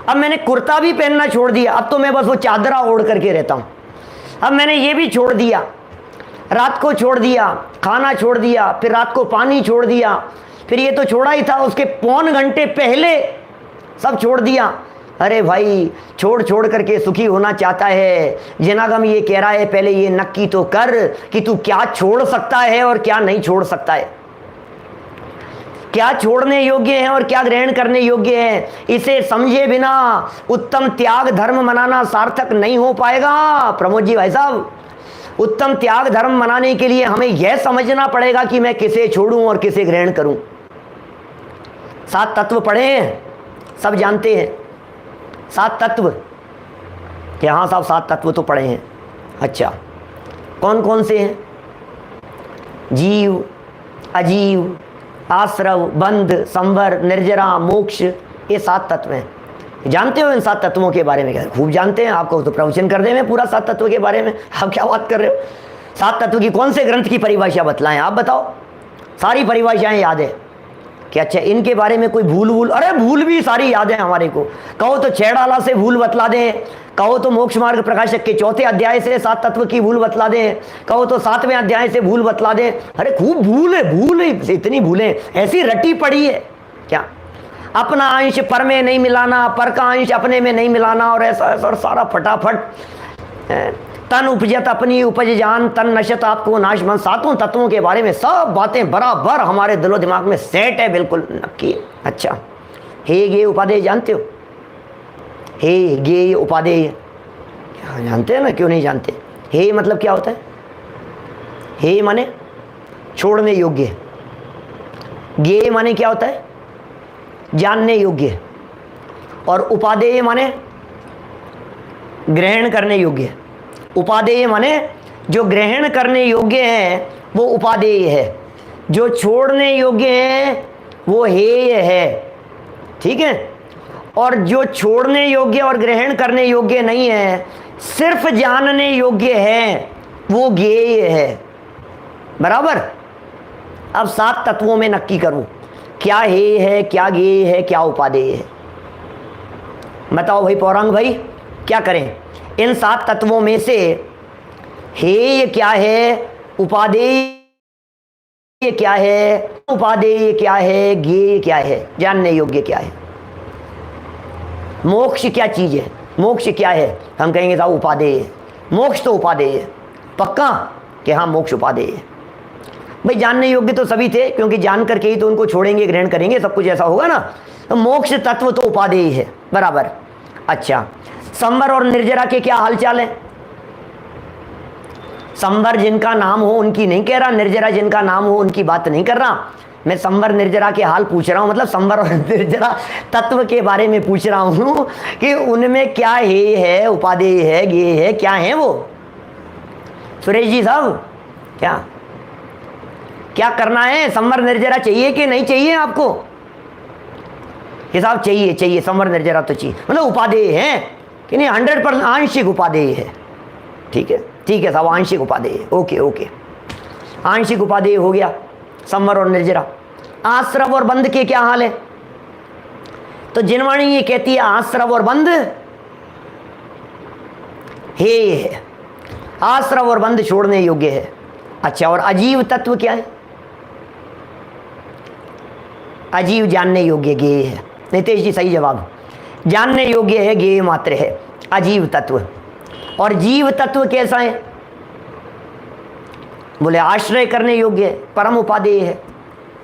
अब मैंने कुर्ता भी पहनना छोड़ दिया, अब तो मैं बस वो चादरा ओढ़ करके रहता हूँ। अब मैंने ये भी छोड़ दिया, रात को छोड़ दिया, खाना छोड़ दिया, फिर रात को पानी छोड़ दिया, फिर ये तो छोड़ा ही था, उसके पौन घंटे पहले सब छोड़ दिया। अरे भाई छोड़ छोड़ करके सुखी होना चाहता है। जिनागम ये कह रहा है पहले ये नक्की तो कर कि तू क्या छोड़ सकता है और क्या नहीं छोड़ सकता है, क्या छोड़ने योग्य है और क्या ग्रहण करने योग्य है। इसे समझे बिना उत्तम त्याग धर्म मनाना सार्थक नहीं हो पाएगा प्रमोद जी भाई साहब। उत्तम त्याग धर्म मनाने के लिए हमें यह समझना पड़ेगा कि मैं किसे छोड़ूं और किसे ग्रहण करूं। 7 तत्व पढ़े हैं, सब जानते हैं 7 तत्व। क्या हाँ साहब 7 तत्व तो पढ़े हैं। अच्छा कौन कौन से हैं? जीव, अजीव, आश्रव, बंध, संवर, निर्जरा, मोक्ष, ये 7 तत्व हैं। जानते हो इन 7 तत्वों के बारे में? क्या खूब जानते हैं, आपको तो प्रवचन कर दे मैं पूरा 7 तत्व के बारे में, आप क्या बात कर रहे हो? 7 तत्व की कौन से ग्रंथ की परिभाषा बतलाएं आप बताओ? सारी परिभाषाएं याद है कि अच्छा इनके बारे में कोई भूल, अरे भूल भी सारी याद है हमारे को। कहो तो छेड़ाला से भूल बतला दें, कहो तो मोक्ष मार्ग प्रकाशक के 4थे अध्याय से 7 तत्व की भूल बतला दें, कहो तो 7वें अध्याय से भूल बतला दें। अरे खूब भूल है, इतनी भूलें ऐसी रटी पड़ी है। क्या अपना अंश पर में नहीं मिलाना, पर का अंश अपने में नहीं मिलाना, और ऐसा ऐसा सारा फटाफट। तन उपजत अपनी उपज जान, तन नशत आपको नाश मन। 7 तत्वों के बारे में सब बातें बराबर हमारे दिलो दिमाग में सेट है, बिल्कुल नक्की। अच्छा हे गे उपादेय जानते हो? हे गे उपादेय जानते हैं ना? क्यों नहीं जानते? हे मतलब क्या होता है? हे माने छोड़ने योग्य, ज्ञेय माने क्या होता है, जानने योग्य, और उपादेय माने ग्रहण करने योग्य। उपादेय माने जो ग्रहण करने योग्य है वो उपादेय है, जो छोड़ने योग्य है वो हेय है, ठीक है। और जो छोड़ने योग्य और ग्रहण करने योग्य नहीं है, सिर्फ जानने योग्य है, वो ज्ञेय है, बराबर। अब 7 तत्वों में नक्की करूं क्या हेय है, क्या ज्ञेय है, क्या उपादेय है। बताओ भाई पौरांग भाई, क्या करें? इन 7 तत्वों में से हेय क्या है, उपादेय क्या है, उपादेय क्या है, ज्ञेय क्या है, जानने योग्य क्या है। मोक्ष क्या चीज है, मोक्ष क्या है? हम कहेंगे साहब उपादेय है। मोक्ष तो उपादेय है, पक्का कि हाँ मोक्ष उपादेय है। भाई जानने योग्य तो सभी थे, क्योंकि जान करके ही तो उनको छोड़ेंगे, ग्रहण करेंगे, सब कुछ ऐसा होगा ना। तो मोक्ष तत्व तो उपादेय है, बराबर। अच्छा, संवर और निर्जरा के क्या हालचाल है? संवर जिनका नाम हो उनकी नहीं कह रहा, निर्जरा जिनका नाम हो उनकी बात नहीं कर रहा मैं। संवर निर्जरा के हाल पूछ रहा हूं, मतलब संवर और निर्जरा तत्व के बारे में पूछ रहा हूं कि उनमें क्या हेय है, उपादेय है, ज्ञेय है, क्या है वो? सुरेश जी साहब, क्या क्या करना है? संवर निर्जरा चाहिए कि नहीं चाहिए आपको? ये साहब चाहिए, चाहिए, संवर निर्जरा तो चाहिए, मतलब उपादेय है कि नहीं? 100% आंशिक उपादेय है, ठीक है, ठीक है साहब, आंशिक उपादेय, ओके ओके, आंशिक उपादेय हो गया संवर और निर्जरा। आश्रव और बंध के क्या हाल है? तो जिनवाणी ये कहती है आश्रव और बंध हेय है, आश्रव और बंध छोड़ने योग्य है। अच्छा, और अजीव तत्व क्या है? अजीव जानने योग्य, ज्ञेय है। नितेश जी सही जवाब, जानने योग्य है, ज्ञेय मात्र है, अजीव तत्व। और जीव तत्व कैसा है? बोले आश्रय करने योग्य है, परम उपादेय है।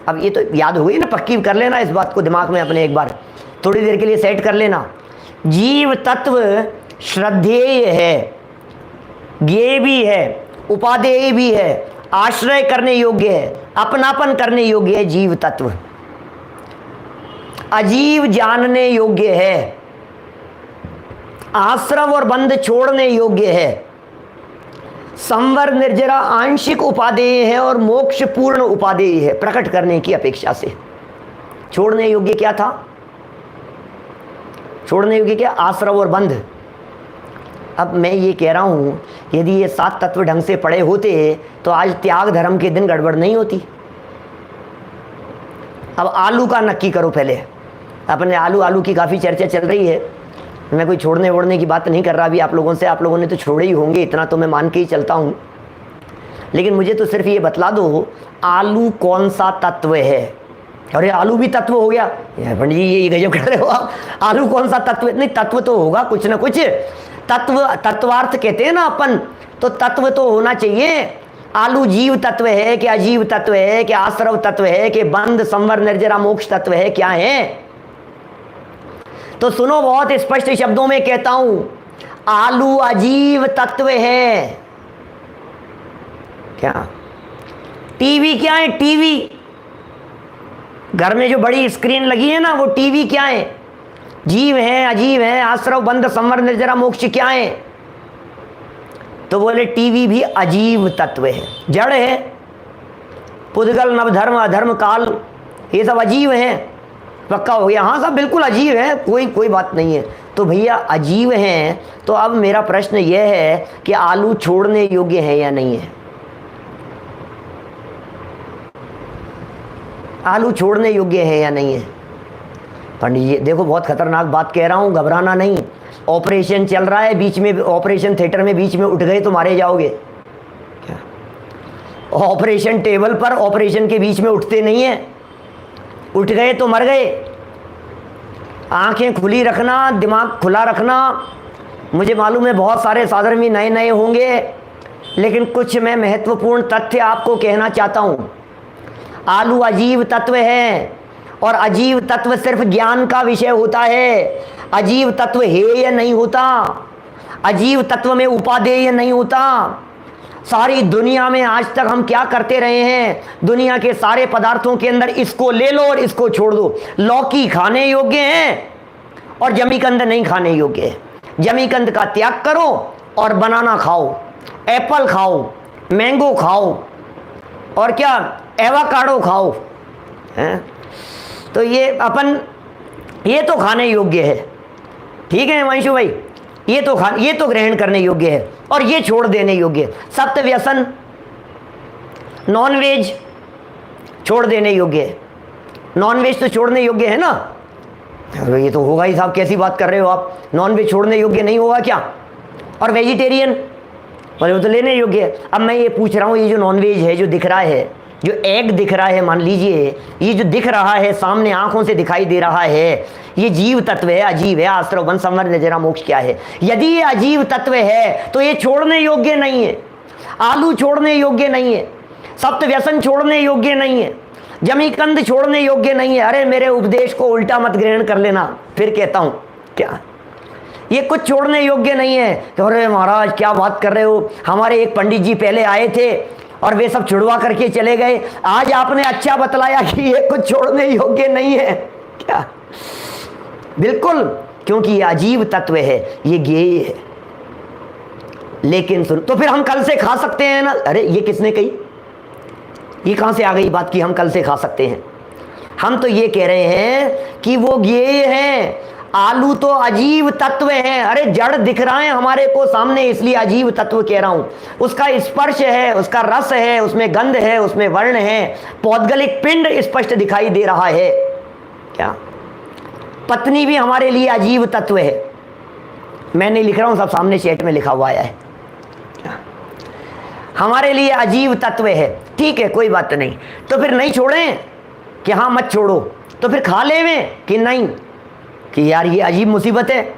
अब ये तो याद हो गई ना, पक्की कर लेना इस बात को दिमाग में अपने, एक बार थोड़ी देर के लिए सेट कर लेना। जीव तत्व श्रद्धेय है, ज्ञेय भी है, उपादेय भी है, आश्रय करने योग्य है, अपनापन करने योग्य है जीव तत्व। अजीव जानने योग्य है, आश्रव और बंध छोड़ने योग्य है, संवर निर्जरा आंशिक उपादेय है और मोक्ष पूर्ण उपादेय है प्रकट करने की अपेक्षा से। छोड़ने योग्य क्या था? छोड़ने योग्य क्या? आश्रव और बंध। अब मैं ये कह रहा हूं, यदि ये 7 तत्व ढंग से पढ़े होते तो आज त्याग धर्म के दिन गड़बड़ नहीं होती। अब आलू का नक्की करो पहले अपने। आलू की काफ़ी चर्चा चल रही है, मैं कोई छोड़ने वोड़ने की बात नहीं कर रहा अभी आप लोगों से, आप लोगों ने तो छोड़े ही होंगे, इतना तो मैं मान के ही चलता हूँ। लेकिन मुझे तो सिर्फ ये बतला दो, आलू कौन सा तत्व है? अरे आलू भी तत्व हो गया, पंडित जी ये गजब कर रहे हो आप। आलू कौन सा तत्व? नहीं, तत्व तो होगा कुछ ना कुछ, तत्व, तत्वार्थ कहते हैं ना अपन, तो तत्व तो होना चाहिए। आलू जीव तत्व है कि अजीव तत्व है कि आश्रव तत्व है कि बंध संवर निर्जरा मोक्ष तत्व है, क्या है? तो सुनो, बहुत स्पष्ट शब्दों में कहता हूं, आलू अजीव तत्व है। क्या? टीवी क्या है? टीवी, घर में जो बड़ी स्क्रीन लगी है ना, वो टीवी क्या है? जीव है, अजीव है, आश्रव बंध संवर निर्जरा मोक्ष क्या है? तो बोले टीवी भी अजीव तत्व है, जड़ है। पुद्गल नवधर्म अधर्म काल ये सब अजीव है, पक्का हो गया? हाँ साहब बिल्कुल अजीब है, कोई बात नहीं है। तो भैया अजीब हैं, तो अब मेरा प्रश्न यह है कि आलू छोड़ने योग्य है या नहीं है? आलू छोड़ने योग्य है या नहीं है? पंडित जी देखो बहुत खतरनाक बात कह रहा हूं, घबराना नहीं। ऑपरेशन चल रहा है, बीच में ऑपरेशन थिएटर में बीच में उठ गए तो मारे जाओगे क्या? ऑपरेशन टेबल पर ऑपरेशन के बीच में उठते नहीं है, उठ गए तो मर गए। आंखें खुली रखना, दिमाग खुला रखना। मुझे मालूम है बहुत सारे साधर्मी नए नए होंगे, लेकिन कुछ मैं महत्वपूर्ण तथ्य आपको कहना चाहता हूं। आलू अजीव तत्व है, और अजीव तत्व सिर्फ ज्ञान का विषय होता है। अजीव तत्व हेय नहीं होता, अजीव तत्व में उपादेय नहीं होता। सारी दुनिया में आज तक हम क्या करते रहे हैं, दुनिया के सारे पदार्थों के अंदर इसको ले लो और इसको छोड़ दो। लौकी खाने योग्य है और जमीकंद नहीं खाने योग्य है। जमीकंद का त्याग करो और बनाना खाओ, एप्पल खाओ, मैंगो खाओ और क्या एवोकाडो खाओ हैं। तो ये तो खाने योग्य है, ठीक है वंशु भाई, ये तो ग्रहण करने योग्य है और ये छोड़ देने योग्य है। सप्त व्यसन, नॉनवेज छोड़ देने योग्य है। नॉनवेज तो छोड़ने योग्य है ना, ये तो होगा ही साहब, कैसी बात कर रहे हो आप, नॉनवेज छोड़ने योग्य नहीं होगा क्या? और वेजिटेरियन, और वो तो लेने योग्य है। अब मैं ये पूछ रहा हूँ, ये जो नॉनवेज है, जो दिख रहा है, जो एग दिख रहा है, मान लीजिए ये जो दिख रहा है सामने आंखों से दिखाई दे रहा है, ये जीव तत्व है, अजीव है, आश्रव वन संवर नजरा मोक्ष क्या है? यदि ये अजीव तत्व है तो ये छोड़ने योग्य नहीं है। आलू छोड़ने योग्य नहीं है, सप्त व्यसन छोड़ने योग्य नहीं है, जमीकंद छोड़ने योग्य नहीं है। अरे मेरे उपदेश को उल्टा मत ग्रहण कर लेना, फिर कहता हूं क्या ये कुछ छोड़ने योग्य नहीं है। अरे महाराज क्या बात कर रहे हो, हमारे एक पंडित जी पहले आए थे और वे सब छुड़वा करके चले गए, आज आपने अच्छा बतलाया कि ये कुछ छोड़ने योग्य नहीं है क्या? बिल्कुल, क्योंकि ये अजीब तत्व है, ये ज्ञेय है। लेकिन सुन, तो फिर हम कल से खा सकते हैं ना? अरे ये किसने कही, ये कहां से आ गई बात कि हम कल से खा सकते हैं? हम तो ये कह रहे हैं कि वो ज्ञेय है, आलू तो अजीब तत्व है। अरे जड़ दिख रहा है हमारे को सामने, इसलिए अजीब तत्व कह रहा हूं। उसका स्पर्श है, उसका रस है, उसमें गंध है, उसमें वर्ण है, पौद्गलिक पिंड स्पष्ट दिखाई दे रहा है क्या? पत्नी भी हमारे लिए अजीब तत्व है। मैं नहीं लिख रहा हूं, सब सामने चैट में लिखा हुआ है, हमारे लिए अजीब तत्व है। ठीक है, कोई बात नहीं। तो फिर नहीं छोड़ें कि हाँ मत छोड़ो, तो फिर खा लेवें कि नहीं, कि यार ये अजीब मुसीबत है,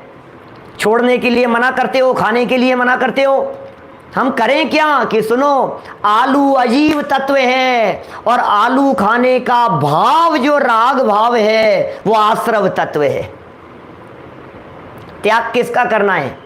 छोड़ने के लिए मना करते हो, खाने के लिए मना करते हो। हम करें क्या कि सुनो, आलू अजीब तत्व है और आलू खाने का भाव जो राग भाव है वो आश्रव तत्व है। त्याग किसका करना है,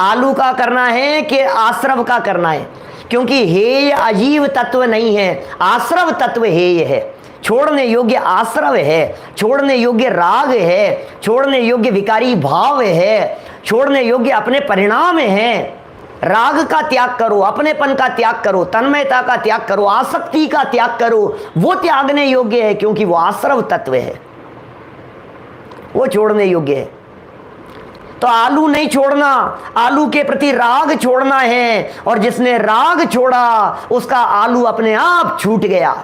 आलू का करना है कि आश्रव का करना है? क्योंकि हेय अजीब तत्व नहीं है, आश्रव तत्व हेय है। छोड़ने योग्य आश्रव है, छोड़ने योग्य राग है, छोड़ने योग्य विकारी भाव है, छोड़ने योग्य अपने परिणाम है। राग का त्याग करो, अपनेपन का त्याग करो, तन्मयता का त्याग करो, आसक्ति का त्याग करो, वो त्यागने योग्य है, क्योंकि वो आश्रव तत्व है, वो छोड़ने योग्य है। तो आलू नहीं छोड़ना, आलू के प्रति राग छोड़ना है, और जिसने राग छोड़ा उसका आलू अपने आप छूट गया।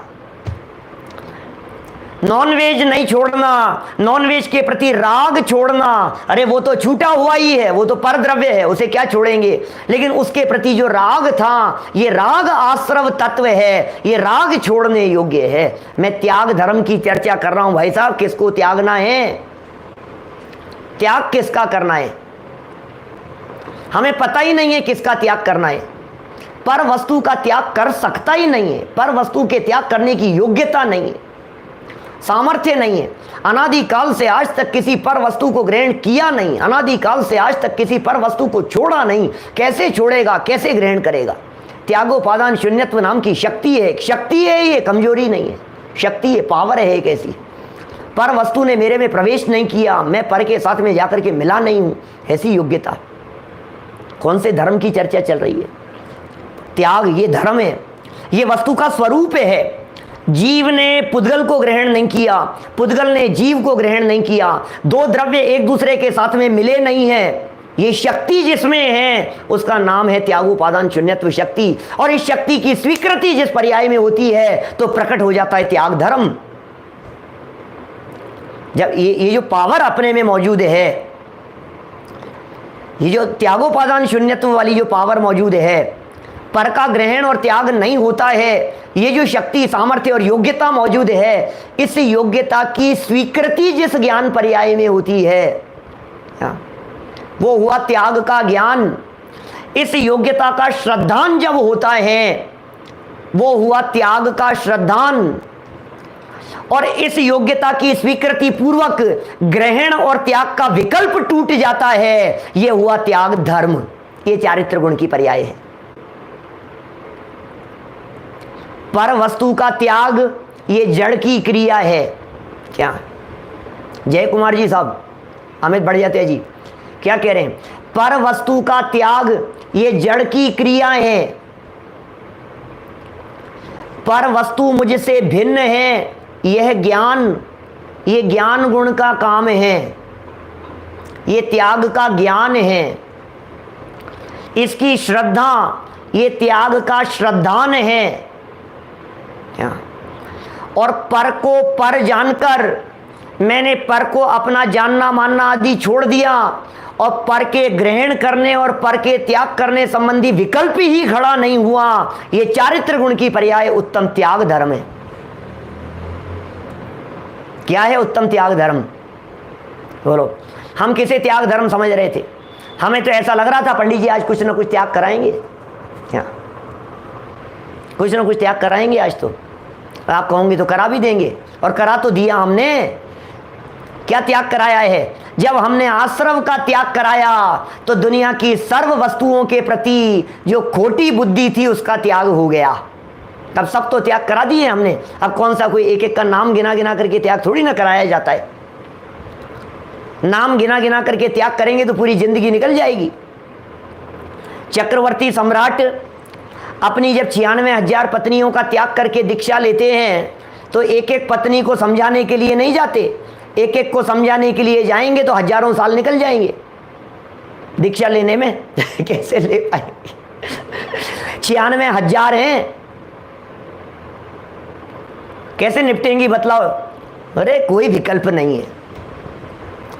नॉनवेज नहीं छोड़ना, नॉनवेज के प्रति राग छोड़ना, अरे वो तो छूटा हुआ ही है, वो तो परद्रव्य है, उसे क्या छोड़ेंगे। लेकिन उसके प्रति जो राग था, ये राग आश्रव तत्व है, ये राग छोड़ने योग्य है। मैं त्याग धर्म की चर्चा कर रहा हूं भाई साहब, किसको त्यागना है, त्याग किसका करना है, हमें पता ही नहीं है किसका त्याग करना है। पर वस्तु का त्याग कर सकता ही नहीं है, पर वस्तु के त्याग करने की योग्यता नहीं है, सामर्थ्य नहीं है। अनादिकाल से आज तक किसी पर वस्तु को ग्रहण किया नहीं, अनादिकाल से आज तक किसी पर वस्तु को छोड़ा नहीं, कैसे छोड़ेगा, कैसे ग्रहण करेगा? त्यागोपादान शून्यत्व नाम की शक्ति है, शक्ति है, ये कमजोरी नहीं है, शक्ति है, पावर है एक ऐसी। पर वस्तु ने मेरे में प्रवेश नहीं किया, मैं पर के साथ में जाकर के मिला नहीं हूं, ऐसी योग्यता। कौन से धर्म की चर्चा चल रही है? त्याग ये धर्म है, ये वस्तु का स्वरूप है। जीव ने पुद्गल को ग्रहण नहीं किया, पुद्गल ने जीव को ग्रहण नहीं किया, दो द्रव्य एक दूसरे के साथ में मिले नहीं है। ये शक्ति जिसमें है उसका नाम है त्यागोपादान शून्यत्व शक्ति, और इस शक्ति की स्वीकृति जिस पर्याय में होती है तो प्रकट हो जाता है त्याग धर्म। जब ये जो पावर अपने में मौजूद है, ये जो त्यागोपादान शून्यत्व वाली जो पावर मौजूद है, पर का ग्रहण और त्याग नहीं होता है, ये जो शक्ति, सामर्थ्य और योग्यता मौजूद है, इस योग्यता की स्वीकृति जिस ज्ञान पर्याय में होती है वो हुआ त्याग का ज्ञान। इस योग्यता का श्रद्धान जब होता है वो हुआ त्याग का श्रद्धान, और इस योग्यता की स्वीकृति पूर्वक ग्रहण और त्याग का विकल्प टूट जाता है, यह हुआ त्याग धर्म। ये चारित्र गुण की पर्याय है। पर वस्तु का त्याग ये जड़ की क्रिया है। क्या जय कुमार जी साहब, अमित बढ़ जाते हैं जी, क्या कह रहे हैं? पर वस्तु का त्याग ये जड़ की क्रिया है। पर वस्तु मुझसे भिन्न है, यह ज्ञान, ये ज्ञान गुण का काम है, ये त्याग का ज्ञान है। इसकी श्रद्धा ये त्याग का श्रद्धान है। क्या? और पर को पर जानकर मैंने पर को अपना जानना मानना आदि छोड़ दिया और पर के ग्रहण करने और पर के त्याग करने संबंधी विकल्प ही खड़ा नहीं हुआ। ये चारित्र गुण की पर्याय उत्तम त्याग धर्म है। क्या है उत्तम त्याग धर्म? बोलो। हम किसे त्याग धर्म समझ रहे थे? हमें तो ऐसा लग रहा था पंडित जी आज कुछ ना कुछ त्याग कराएंगे। क्या कुछ ना कुछ त्याग कराएंगे आज? तो आप कहोगे तो करा भी देंगे, और करा तो दिया हमने। क्या त्याग कराया है? जब हमने आश्रव का त्याग कराया तो दुनिया की सर्व वस्तुओं के प्रति जो खोटी बुद्धि थी उसका त्याग हो गया। तब सब तो त्याग करा दिए हमने। अब कौन सा कोई एक एक का नाम गिना गिना करके त्याग थोड़ी ना कराया जाता है। नाम गिना गिना करके त्याग करेंगे तो पूरी जिंदगी निकल जाएगी। चक्रवर्ती सम्राट अपनी जब 96,000 पत्नियों का त्याग करके दीक्षा लेते हैं तो एक एक पत्नी को समझाने के लिए नहीं जाते। एक एक को समझाने के लिए जाएंगे तो हजारों साल निकल जाएंगे दीक्षा लेने में। कैसे ले पाएंगे? 96,000 हैं, कैसे निपटेंगी बतलाओ? अरे कोई विकल्प नहीं है,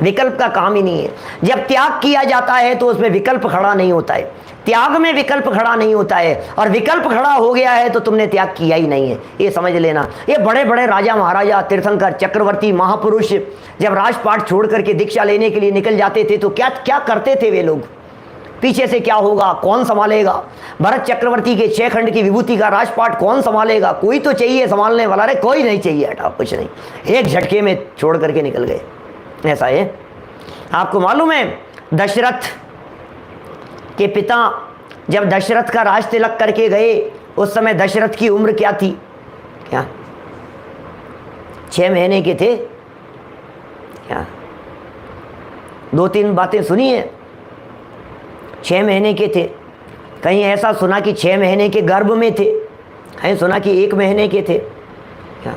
विकल्प का काम ही नहीं है। जब त्याग किया जाता है तो उसमें विकल्प खड़ा नहीं होता है। त्याग में विकल्प खड़ा नहीं होता है, और विकल्प खड़ा हो गया है तो तुमने त्याग किया ही नहीं है, ये समझ लेना। ये बड़े बड़े राजा महाराजा तीर्थंकर चक्रवर्ती महापुरुष जब राजपाट छोड़ करके दीक्षा लेने के लिए निकल जाते थे तो क्या क्या करते थे वे लोग? पीछे से क्या होगा, कौन संभालेगा? भरत चक्रवर्ती के 6 खंड की विभूति का राजपाट कौन संभालेगा? कोई तो चाहिए संभालने वाला। रे कोई नहीं चाहिए, हटा कुछ नहीं, एक झटके में छोड़ करके निकल गए। ऐसा है। आपको मालूम है दशरथ के पिता जब दशरथ का राज तिलक करके गए उस समय दशरथ की उम्र क्या थी? क्या 6 महीने के थे? क्या 2-3 बातें सुनी है? 6 महीने के थे। कहीं ऐसा सुना कि 6 महीने के गर्भ में थे, कहीं सुना कि 1 महीने के थे। क्या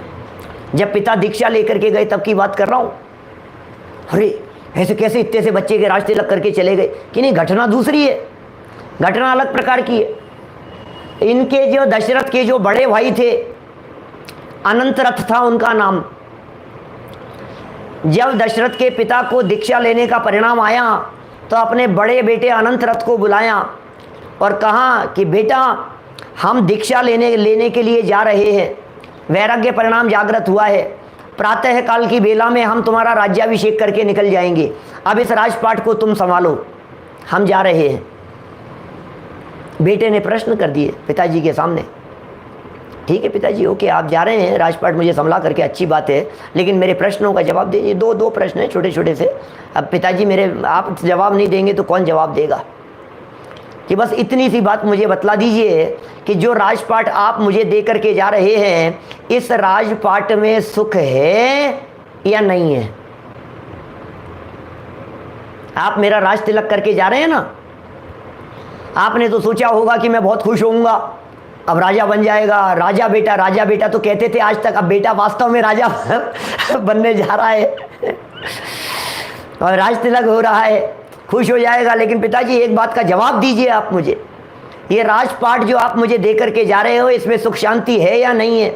जब पिता दीक्षा लेकर के गए तब की बात कर रहा हूँ। अरे ऐसे कैसे इतने से बच्चे के राज तिलक करके चले गए? कि नहीं, घटना दूसरी है, घटना अलग प्रकार की है। इनके जो दशरथ के जो बड़े भाई थे, अनंतरथ था उनका नाम। जब दशरथ के पिता को दीक्षा लेने का परिणाम आया तो अपने बड़े बेटे अनंतरथ को बुलाया और कहा कि बेटा हम दीक्षा लेने के लिए जा रहे हैं, वैराग्य परिणाम जागृत हुआ है, प्रातः काल की बेला में हम तुम्हारा राज्याभिषेक करके निकल जाएंगे, अब इस राजपाट को तुम संभालो, हम जा रहे हैं। बेटे ने प्रश्न कर दिए पिताजी के सामने। ठीक है पिताजी, ओके, आप जा रहे हैं, राजपाट मुझे संभला करके, अच्छी बात है, लेकिन मेरे प्रश्नों का जवाब दीजिए। दो प्रश्न हैं छोटे छोटे से। अब पिताजी मेरे, आप जवाब नहीं देंगे तो कौन जवाब देगा? कि बस इतनी सी बात मुझे बतला दीजिए कि जो राजपाट आप मुझे दे करके जा रहे हैं, इस राजपाट में सुख है या नहीं है? आप मेरा राज तिलक करके जा रहे हैं ना, आपने तो सोचा होगा कि मैं बहुत खुश होऊंगा, अब राजा बन जाएगा, राजा बेटा तो कहते थे आज तक, अब बेटा वास्तव में राजा बनने जा रहा है और राज तिलक हो रहा है, खुश हो जाएगा। लेकिन पिताजी एक बात का जवाब दीजिए आप मुझे, ये राजपाट जो आप मुझे दे करके जा रहे हो इसमें सुख शांति है या नहीं है?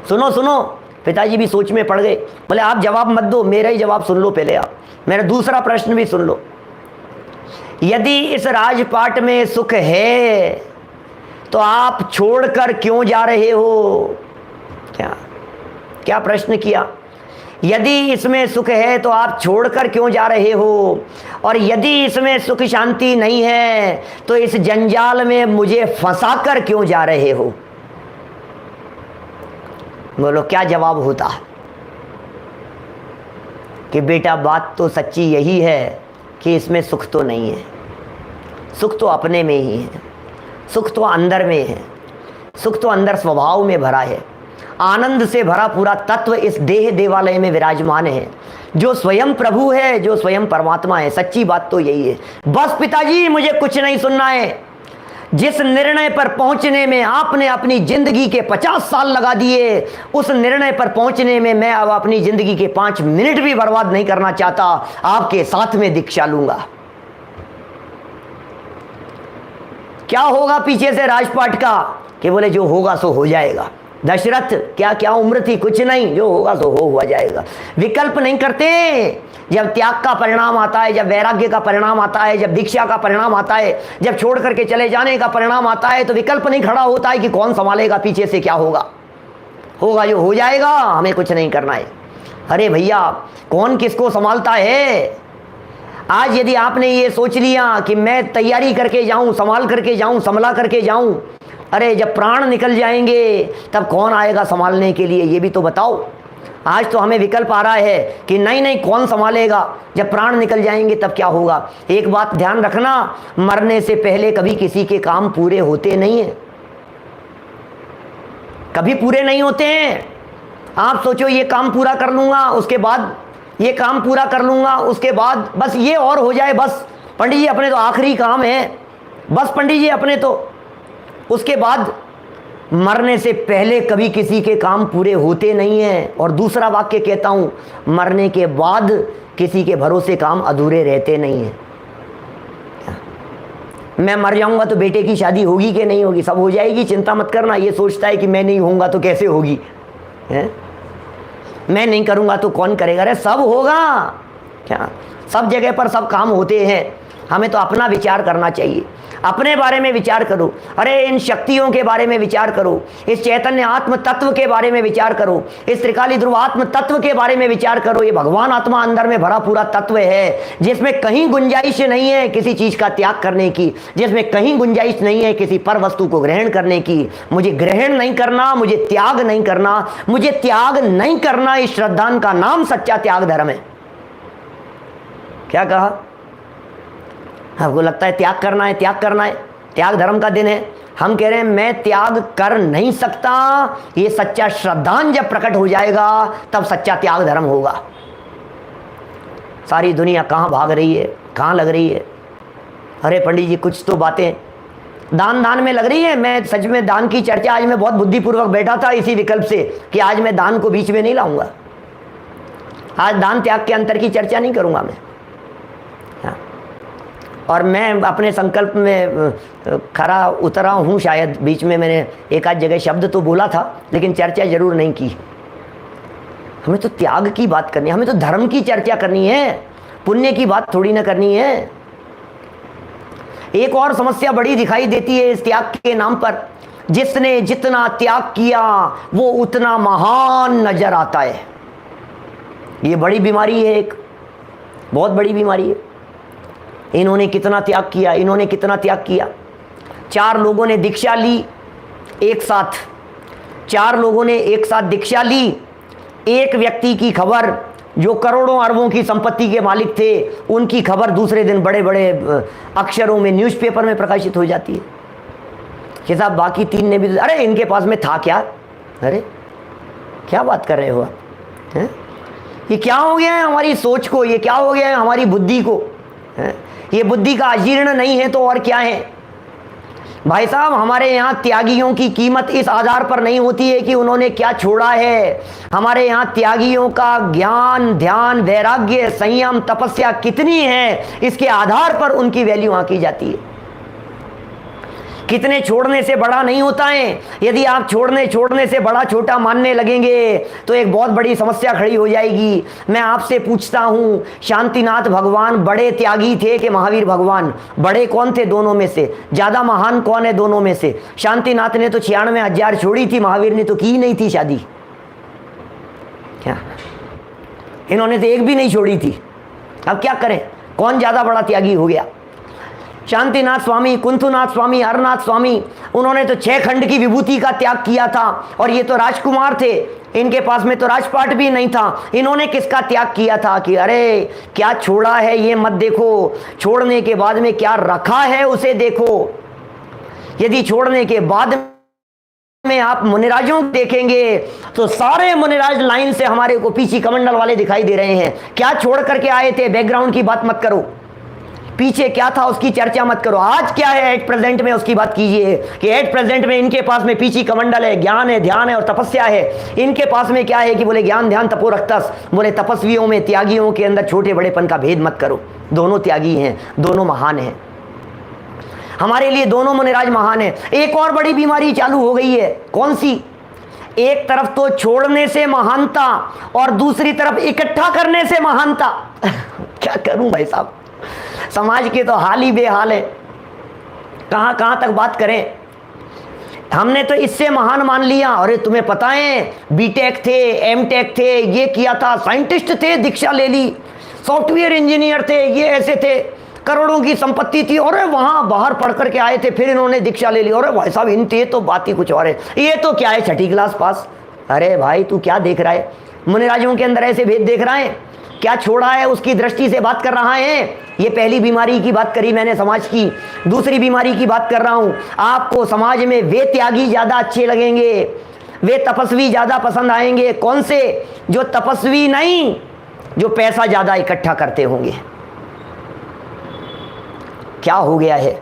सुनो सुनो, पिताजी भी सोच में पड़ गए। बोले आप जवाब मत दो, मेरा ही जवाब सुन लो पहले आप, मेरा दूसरा प्रश्न भी सुन लो। यदि इस राजपाट में सुख है तो आप छोड़कर क्यों जा रहे हो? क्या प्रश्न किया? यदि इसमें सुख है तो आप छोड़कर क्यों जा रहे हो? और यदि इसमें सुख शांति नहीं है तो इस जंजाल में मुझे फंसाकर क्यों जा रहे हो? बोलो क्या जवाब होता? कि बेटा बात तो सच्ची यही है कि इसमें सुख तो नहीं है, सुख तो अपने में ही है, सुख तो अंदर में है। सुख तो अंदर स्वभाव में भरा है। आनंद से भरा पूरा तत्व इस देह देवालय में विराजमान है, जो स्वयं प्रभु है, जो स्वयं परमात्मा है। सच्ची बात तो यही है। बस पिताजी मुझे कुछ नहीं सुनना है। जिस निर्णय पर पहुंचने में आपने अपनी जिंदगी के 50 साल लगा दिए, उस निर्णय पर पहुंचने में मैं अब अपनी जिंदगी के 5 मिनट भी बर्बाद नहीं करना चाहता। आपके साथ में दीक्षा लूंगा। क्या होगा पीछे से राजपाट का कि बोले जो होगा सो हो जाएगा। दशरथ क्या क्या उम्र थी, कुछ नहीं, जो होगा सो हो हुआ जाएगा। विकल्प नहीं करते। जब त्याग का परिणाम आता है, जब वैराग्य का परिणाम आता है, जब दीक्षा का परिणाम आता है, जब छोड़ करके चले जाने का परिणाम आता है, तो विकल्प नहीं खड़ा होता है कि कौन संभालेगा पीछे से, क्या होगा। होगा जो हो जाएगा, हमें कुछ नहीं करना है। अरे भैया कौन किसको संभालता है। आज यदि आपने ये सोच लिया कि मैं तैयारी करके जाऊं, संभाल करके जाऊं, संभला करके जाऊं, अरे जब प्राण निकल जाएंगे तब कौन आएगा संभालने के लिए, ये भी तो बताओ। आज तो हमें विकल्प आ रहा है कि नहीं नहीं कौन संभालेगा, जब प्राण निकल जाएंगे तब क्या होगा। एक बात ध्यान रखना, मरने से पहले कभी किसी के काम पूरे होते नहीं हैं, कभी पूरे नहीं होते हैं। आप सोचो ये काम पूरा कर लूंगा, उसके बाद ये काम पूरा कर लूंगा, उसके बाद बस ये और हो जाए, बस पंडित जी अपने तो आखिरी काम है, बस पंडित जी अपने तो। उसके बाद मरने से पहले कभी किसी के काम पूरे होते नहीं हैं। और दूसरा वाक्य कहता हूं, मरने के बाद किसी के भरोसे काम अधूरे रहते नहीं हैं। मैं मर जाऊंगा तो बेटे की शादी होगी कि नहीं होगी, सब हो जाएगी, चिंता मत करना। ये सोचता है कि मैं नहीं होऊंगा तो कैसे होगी, है? मैं नहीं करूंगा तो कौन करेगा। अरे सब होगा, क्या सब जगह पर सब काम होते हैं। हमें तो अपना विचार करना चाहिए, अपने बारे में विचार करो। अरे इन शक्तियों के बारे में विचार करो, इस चैतन्य आत्म तत्व के बारे में विचार करो, इस त्रिकाली ध्रुवात्म तत्व के बारे में विचार करो। ये भगवान आत्मा अंदर में भरा पूरा तत्व है, जिसमें कहीं गुंजाइश नहीं है किसी चीज का त्याग करने की, जिसमें कहीं गुंजाइश नहीं है किसी पर वस्तु को ग्रहण करने की। मुझे ग्रहण नहीं करना, मुझे त्याग नहीं करना, मुझे त्याग नहीं करना, इस श्रद्धान का नाम सच्चा त्याग धर्म है। क्या कहा? आपको लगता है त्याग करना है, त्याग करना है, त्याग धर्म का दिन है। हम कह रहे हैं मैं त्याग कर नहीं सकता। ये सच्चा श्रद्धान जब प्रकट हो जाएगा तब सच्चा त्याग धर्म होगा। सारी दुनिया कहाँ भाग रही है, कहाँ लग रही है। अरे पंडित जी कुछ तो बातें दान में लग रही है। मैं सच में दान की चर्चा आज मैं बहुत बुद्धिपूर्वक बैठा था इसी विकल्प से कि आज मैं दान को बीच में नहीं लाऊंगा। आज दान त्याग के अंतर की चर्चा नहीं करूंगा मैं। और मैं अपने संकल्प में खरा उतरा हूँ, शायद बीच में मैंने एक आध जगह शब्द तो बोला था, लेकिन चर्चा जरूर नहीं की। हमें तो त्याग की बात करनी है, हमें तो धर्म की चर्चा करनी है, पुण्य की बात थोड़ी ना करनी है। एक और समस्या बड़ी दिखाई देती है इस त्याग के नाम पर। जिसने जितना त्याग किया वो उतना महान नजर आता है। ये बड़ी बीमारी है, एक बहुत बड़ी बीमारी है। इन्होंने कितना त्याग किया, इन्होंने कितना त्याग किया। 4 लोगों ने दीक्षा ली एक साथ, 4 लोगों ने एक साथ दीक्षा ली। एक व्यक्ति की खबर जो करोड़ों अरबों की संपत्ति के मालिक थे, उनकी खबर दूसरे दिन बड़े बड़े अक्षरों में न्यूज़पेपर में प्रकाशित हो जाती है कि साहब बाकी 3 ने भी, अरे इनके पास में था क्या। अरे क्या बात कर रहे हो आप, हैं? ये क्या हो गया है हमारी सोच को, ये क्या हो गया है हमारी बुद्धि को, हैं? ये बुद्धि का अजीर्ण नहीं है तो और क्या है। भाई साहब हमारे यहाँ त्यागियों की कीमत इस आधार पर नहीं होती है कि उन्होंने क्या छोड़ा है। हमारे यहाँ त्यागियों का ज्ञान, ध्यान, वैराग्य, संयम, तपस्या कितनी है, इसके आधार पर उनकी वैल्यू आंकी जाती है। कितने छोड़ने से बड़ा नहीं होता है। यदि आप छोड़ने से बड़ा छोटा मानने लगेंगे तो एक बहुत बड़ी समस्या खड़ी हो जाएगी। मैं आपसे पूछता हूं, शांतिनाथ भगवान बड़े त्यागी थे कि महावीर भगवान? बड़े कौन थे दोनों में से? ज्यादा महान कौन है दोनों में से? शांतिनाथ ने तो 96,000 छोड़ी थी, महावीर ने तो की नहीं थी शादी। क्या इन्होंने तो एक भी नहीं छोड़ी थी। अब क्या करें, कौन ज्यादा बड़ा त्यागी हो गया? शांतिनाथ स्वामी, कुंथुनाथ स्वामी, हरनाथ स्वामी, उन्होंने तो 6 खंड की विभूति का त्याग किया था। और ये तो राजकुमार थे, इनके पास में तो राजपाट भी नहीं था। इन्होंने किसका त्याग किया था कि अरे क्या छोड़ा है ये मत देखो, छोड़ने के बाद में क्या रखा है उसे देखो। यदि छोड़ने के बाद में आप मुनिराजों को देखेंगे तो सारे मुनिराज लाइन से हमारे को पीछे कमंडल वाले दिखाई दे रहे हैं। क्या छोड़ करके आए थे, बैकग्राउंड की बात मत करो, पीछे क्या था उसकी चर्चा मत करो, आज क्या है एट प्रेजेंट में उसकी बात कीजिए कि एट प्रेजेंट में इनके पास में पीछी कमंडल है, ज्ञान है, ध्यान है और तपस्या है। इनके पास में क्या है कि बोले ज्ञान ध्यान तपो रक्तस, बोले तपस्वियों में त्यागियों के अंदर छोटे बड़ेपन का भेद मत करो, दोनों त्यागी हैं, दोनों महान हैं, हमारे लिए दोनों मुनिराज महान है। एक और बड़ी बीमारी चालू हो गई है, कौन सी? एक तरफ तो छोड़ने से महानता और दूसरी तरफ इकट्ठा करने से महानता। क्या करूं भाई साहब, समाज के तो हाल ही बेहाल है, कहां कहां तक बात करें। हमने तो इससे महान मान लिया, अरे तुम्हें पता है बीटेक थे, एमटेक थे, ये किया था, साइंटिस्ट थे, दीक्षा ले ली, सॉफ्टवेयर इंजीनियर थे, ये ऐसे थे, करोड़ों की संपत्ति थी, और वहां बाहर पढ़ करके आए थे, फिर इन्होंने दीक्षा ले ली, और भाई साहब इनके तो बात ही कुछ और है, ये तो क्या है 6ठी क्लास पास। अरे भाई तू क्या देख रहा है, मुनिराजों के अंदर ऐसे भेद देख रहा है, क्या छोड़ा है उसकी दृष्टि से बात कर रहा है। ये पहली बीमारी की बात करी मैंने समाज की। दूसरी बीमारी की बात कर रहा हूं, आपको समाज में वे त्यागी ज्यादा अच्छे लगेंगे, वे तपस्वी ज्यादा पसंद आएंगे। कौन से? जो तपस्वी नहीं, जो पैसा ज्यादा इकट्ठा करते होंगे। क्या हो गया है,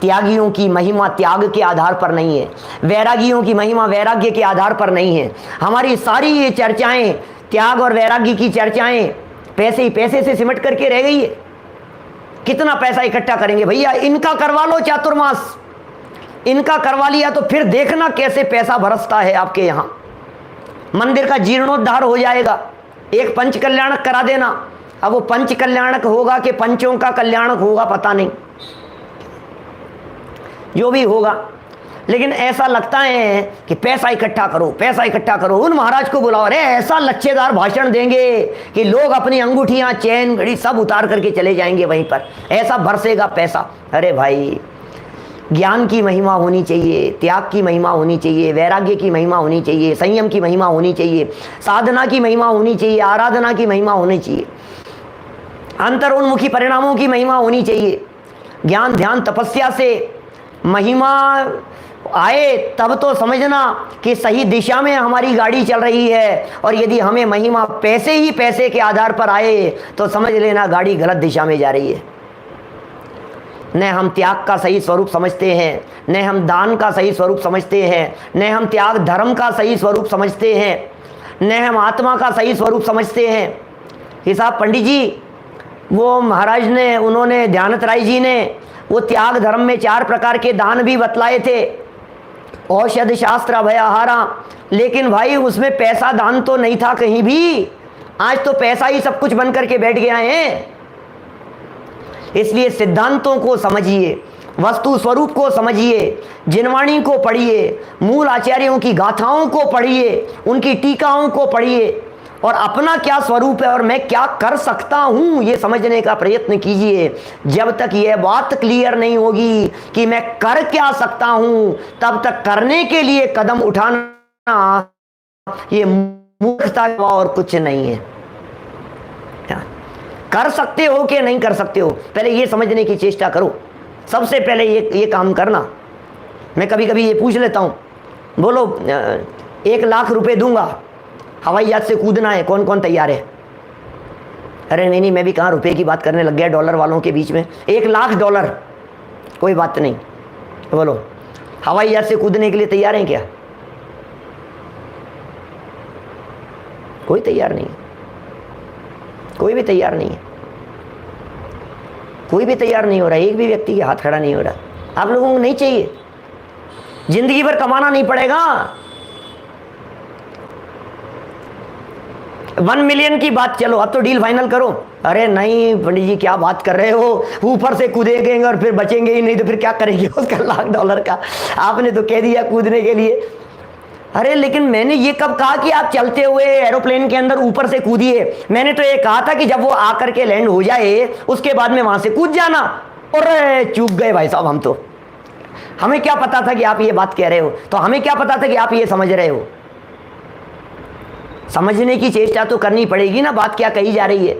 त्यागियों की महिमा त्याग के आधार पर नहीं है, वैरागियों की महिमा वैराग्य के आधार पर नहीं है। हमारी सारी ये चर्चाएं, त्याग और वैराग्य की चर्चाएं पैसे ही पैसे से सिमट करके रह गई है। कितना पैसा इकट्ठा करेंगे भैया, इनका करवा लो चातुर्मास, इनका करवा लिया तो फिर देखना कैसे पैसा बरसता है आपके यहां। मंदिर का जीर्णोद्धार हो जाएगा, एक पंच कल्याणक करा देना। अब वो पंच कल्याणक होगा कि पंचों का कल्याणक होगा पता नहीं, जो भी होगा, लेकिन ऐसा लगता है कि पैसा इकट्ठा करो, पैसा इकट्ठा करो। उन महाराज को बुलाओ, अरे ऐसा लच्छेदार भाषण देंगे कि लोग अपनी अंगूठियां, चैन, घड़ी सब उतार करके चले जाएंगे वहीं पर, ऐसा बरसेगा पैसा। अरे भाई ज्ञान की महिमा होनी चाहिए, त्याग की महिमा होनी चाहिए, वैराग्य की महिमा होनी चाहिए, संयम की महिमा होनी चाहिए, साधना की महिमा होनी चाहिए, आराधना की महिमा होनी चाहिए, अंतरोन्मुखी परिणामों की महिमा होनी चाहिए। ज्ञान ध्यान तपस्या से महिमा आए तब तो समझना कि सही दिशा में हमारी गाड़ी चल रही है, और यदि हमें महिमा पैसे ही पैसे के आधार पर आए तो समझ लेना गाड़ी गलत दिशा में जा रही है। न हम त्याग का सही स्वरूप समझते हैं, न हम दान का सही स्वरूप समझते हैं, न हम त्याग धर्म का सही स्वरूप समझते हैं, न हम आत्मा का सही स्वरूप समझते हैं। हिसाब पंडित जी वो महाराज ने, उन्होंने ध्यानत राय जी ने वो त्याग धर्म में 4 प्रकार के दान भी बतलाए थे, औषध शास्त्र अभयाहारा, लेकिन भाई उसमें पैसा दान तो नहीं था कहीं भी। आज तो पैसा ही सब कुछ बन करके बैठ गया है। इसलिए सिद्धांतों को समझिए, वस्तु स्वरूप को समझिए, जिनवाणी को पढ़िए, मूल आचार्यों की गाथाओं को पढ़िए, उनकी टीकाओं को पढ़िए, और अपना क्या स्वरूप है और मैं क्या कर सकता हूं ये समझने का प्रयत्न कीजिए। जब तक यह बात क्लियर नहीं होगी कि मैं कर क्या सकता हूं, तब तक करने के लिए कदम उठाना ये मूर्खता और कुछ नहीं है। कर सकते हो कि नहीं कर सकते हो, पहले ये समझने की चेष्टा करो। सबसे पहले ये काम करना। मैं कभी कभी ये पूछ लेता हूं, बोलो 1 लाख रुपए दूंगा, हवाई जहाज से कूदना है, कौन कौन तैयार है? अरे नहीं, मैं भी कहाँ रुपए की बात करने लग गया डॉलर वालों के बीच में। 1 लाख डॉलर, कोई बात नहीं, बोलो हवाई जहाज से कूदने के लिए तैयार हैं क्या? कोई तैयार नहीं, कोई भी तैयार नहीं है, कोई भी तैयार नहीं हो रहा, एक भी व्यक्ति के हाथ खड़ा नहीं हो रहा। आप लोगों को नहीं चाहिए, जिंदगी भर कमाना नहीं पड़ेगा। 1 मिलियन की बात, चलो अब तो डील फाइनल करो। अरे नहीं पंडित जी क्या बात कर रहे हो, ऊपर से कूदेंगे और फिर बचेंगे ही नहीं तो फिर क्या करेंगे उसका $1 लाख का? आपने तो कह दिया कूदने के लिए। अरे लेकिन मैंने ये कब कहा कि आप चलते हुए एरोप्लेन के अंदर ऊपर से कूदिए? मैंने तो ये कहा था कि जब वो आकर के लैंड हो जाए उसके बाद में वहां से कूद जाना। और चूक गए भाई साहब हम तो, हमें क्या पता था कि आप ये बात कह रहे हो, तो हमें क्या पता था कि आप ये समझ रहे हो। समझने की चेष्टा तो करनी पड़ेगी ना, बात क्या कही जा रही है।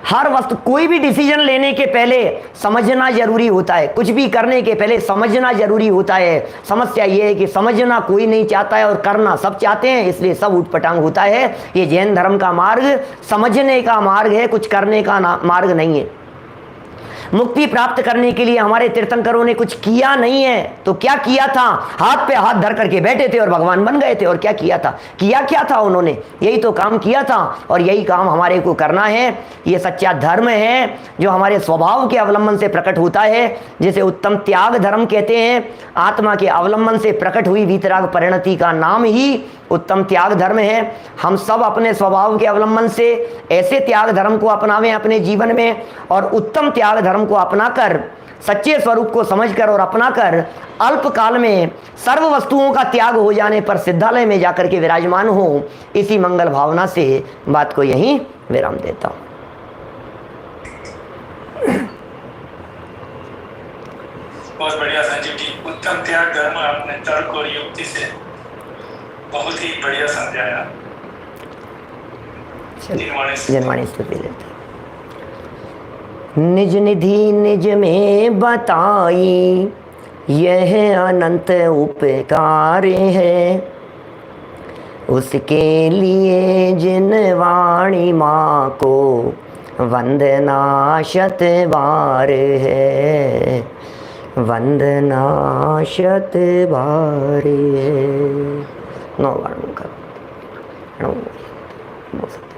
हर वक्त कोई भी डिसीजन लेने के पहले समझना जरूरी होता है, कुछ भी करने के पहले समझना जरूरी होता है। समस्या ये है कि समझना कोई नहीं चाहता है और करना सब चाहते हैं, इसलिए सब उठपटांग होता है। ये जैन धर्म का मार्ग समझने का मार्ग है, कुछ करने का मार्ग नहीं है। मुक्ति प्राप्त करने के लिए हमारे तीर्थंकरों ने कुछ किया नहीं है, तो क्या किया था? हाथ पे हाथ धर करके बैठे थे और भगवान बन गए थे। और क्या किया था? किया क्या था उन्होंने? यही तो काम किया था और यही काम हमारे को करना है। ये सच्चा धर्म है जो हमारे स्वभाव के अवलंबन से प्रकट होता है, जिसे उत्तम त्याग धर्म कहते हैं। आत्मा के अवलंबन से प्रकट हुई वीतराग परिणति का नाम ही उत्तम त्याग धर्म है। हम सब अपने स्वभाव के अवलंबन से ऐसे त्याग धर्म को अपनावें अपने जीवन में, और उत्तम त्याग धर्म को अपनाकर, सच्चे स्वरूप को समझकर और अपनाकर अल्प काल में सर्व वस्तुओं का त्याग हो जाने पर सिद्धालय में जाकर के विराजमान हो। इसी मंगल भावना से बात को यहीं विराम देता हूं। बहुत बढ़िया संजीव जी, उत्तम त्याग धर्म आपने तर्क और युक्ति से बहुत ही बढ़िया समझाया। जनवाणी स्तुति लेते। निज निधि निज में बताई, यह अनंत उपकार है। उसके लिए जिन वाणी माँ को वंदना शत बार है, वंदना शत बार है। 9 बार का बोल सकते।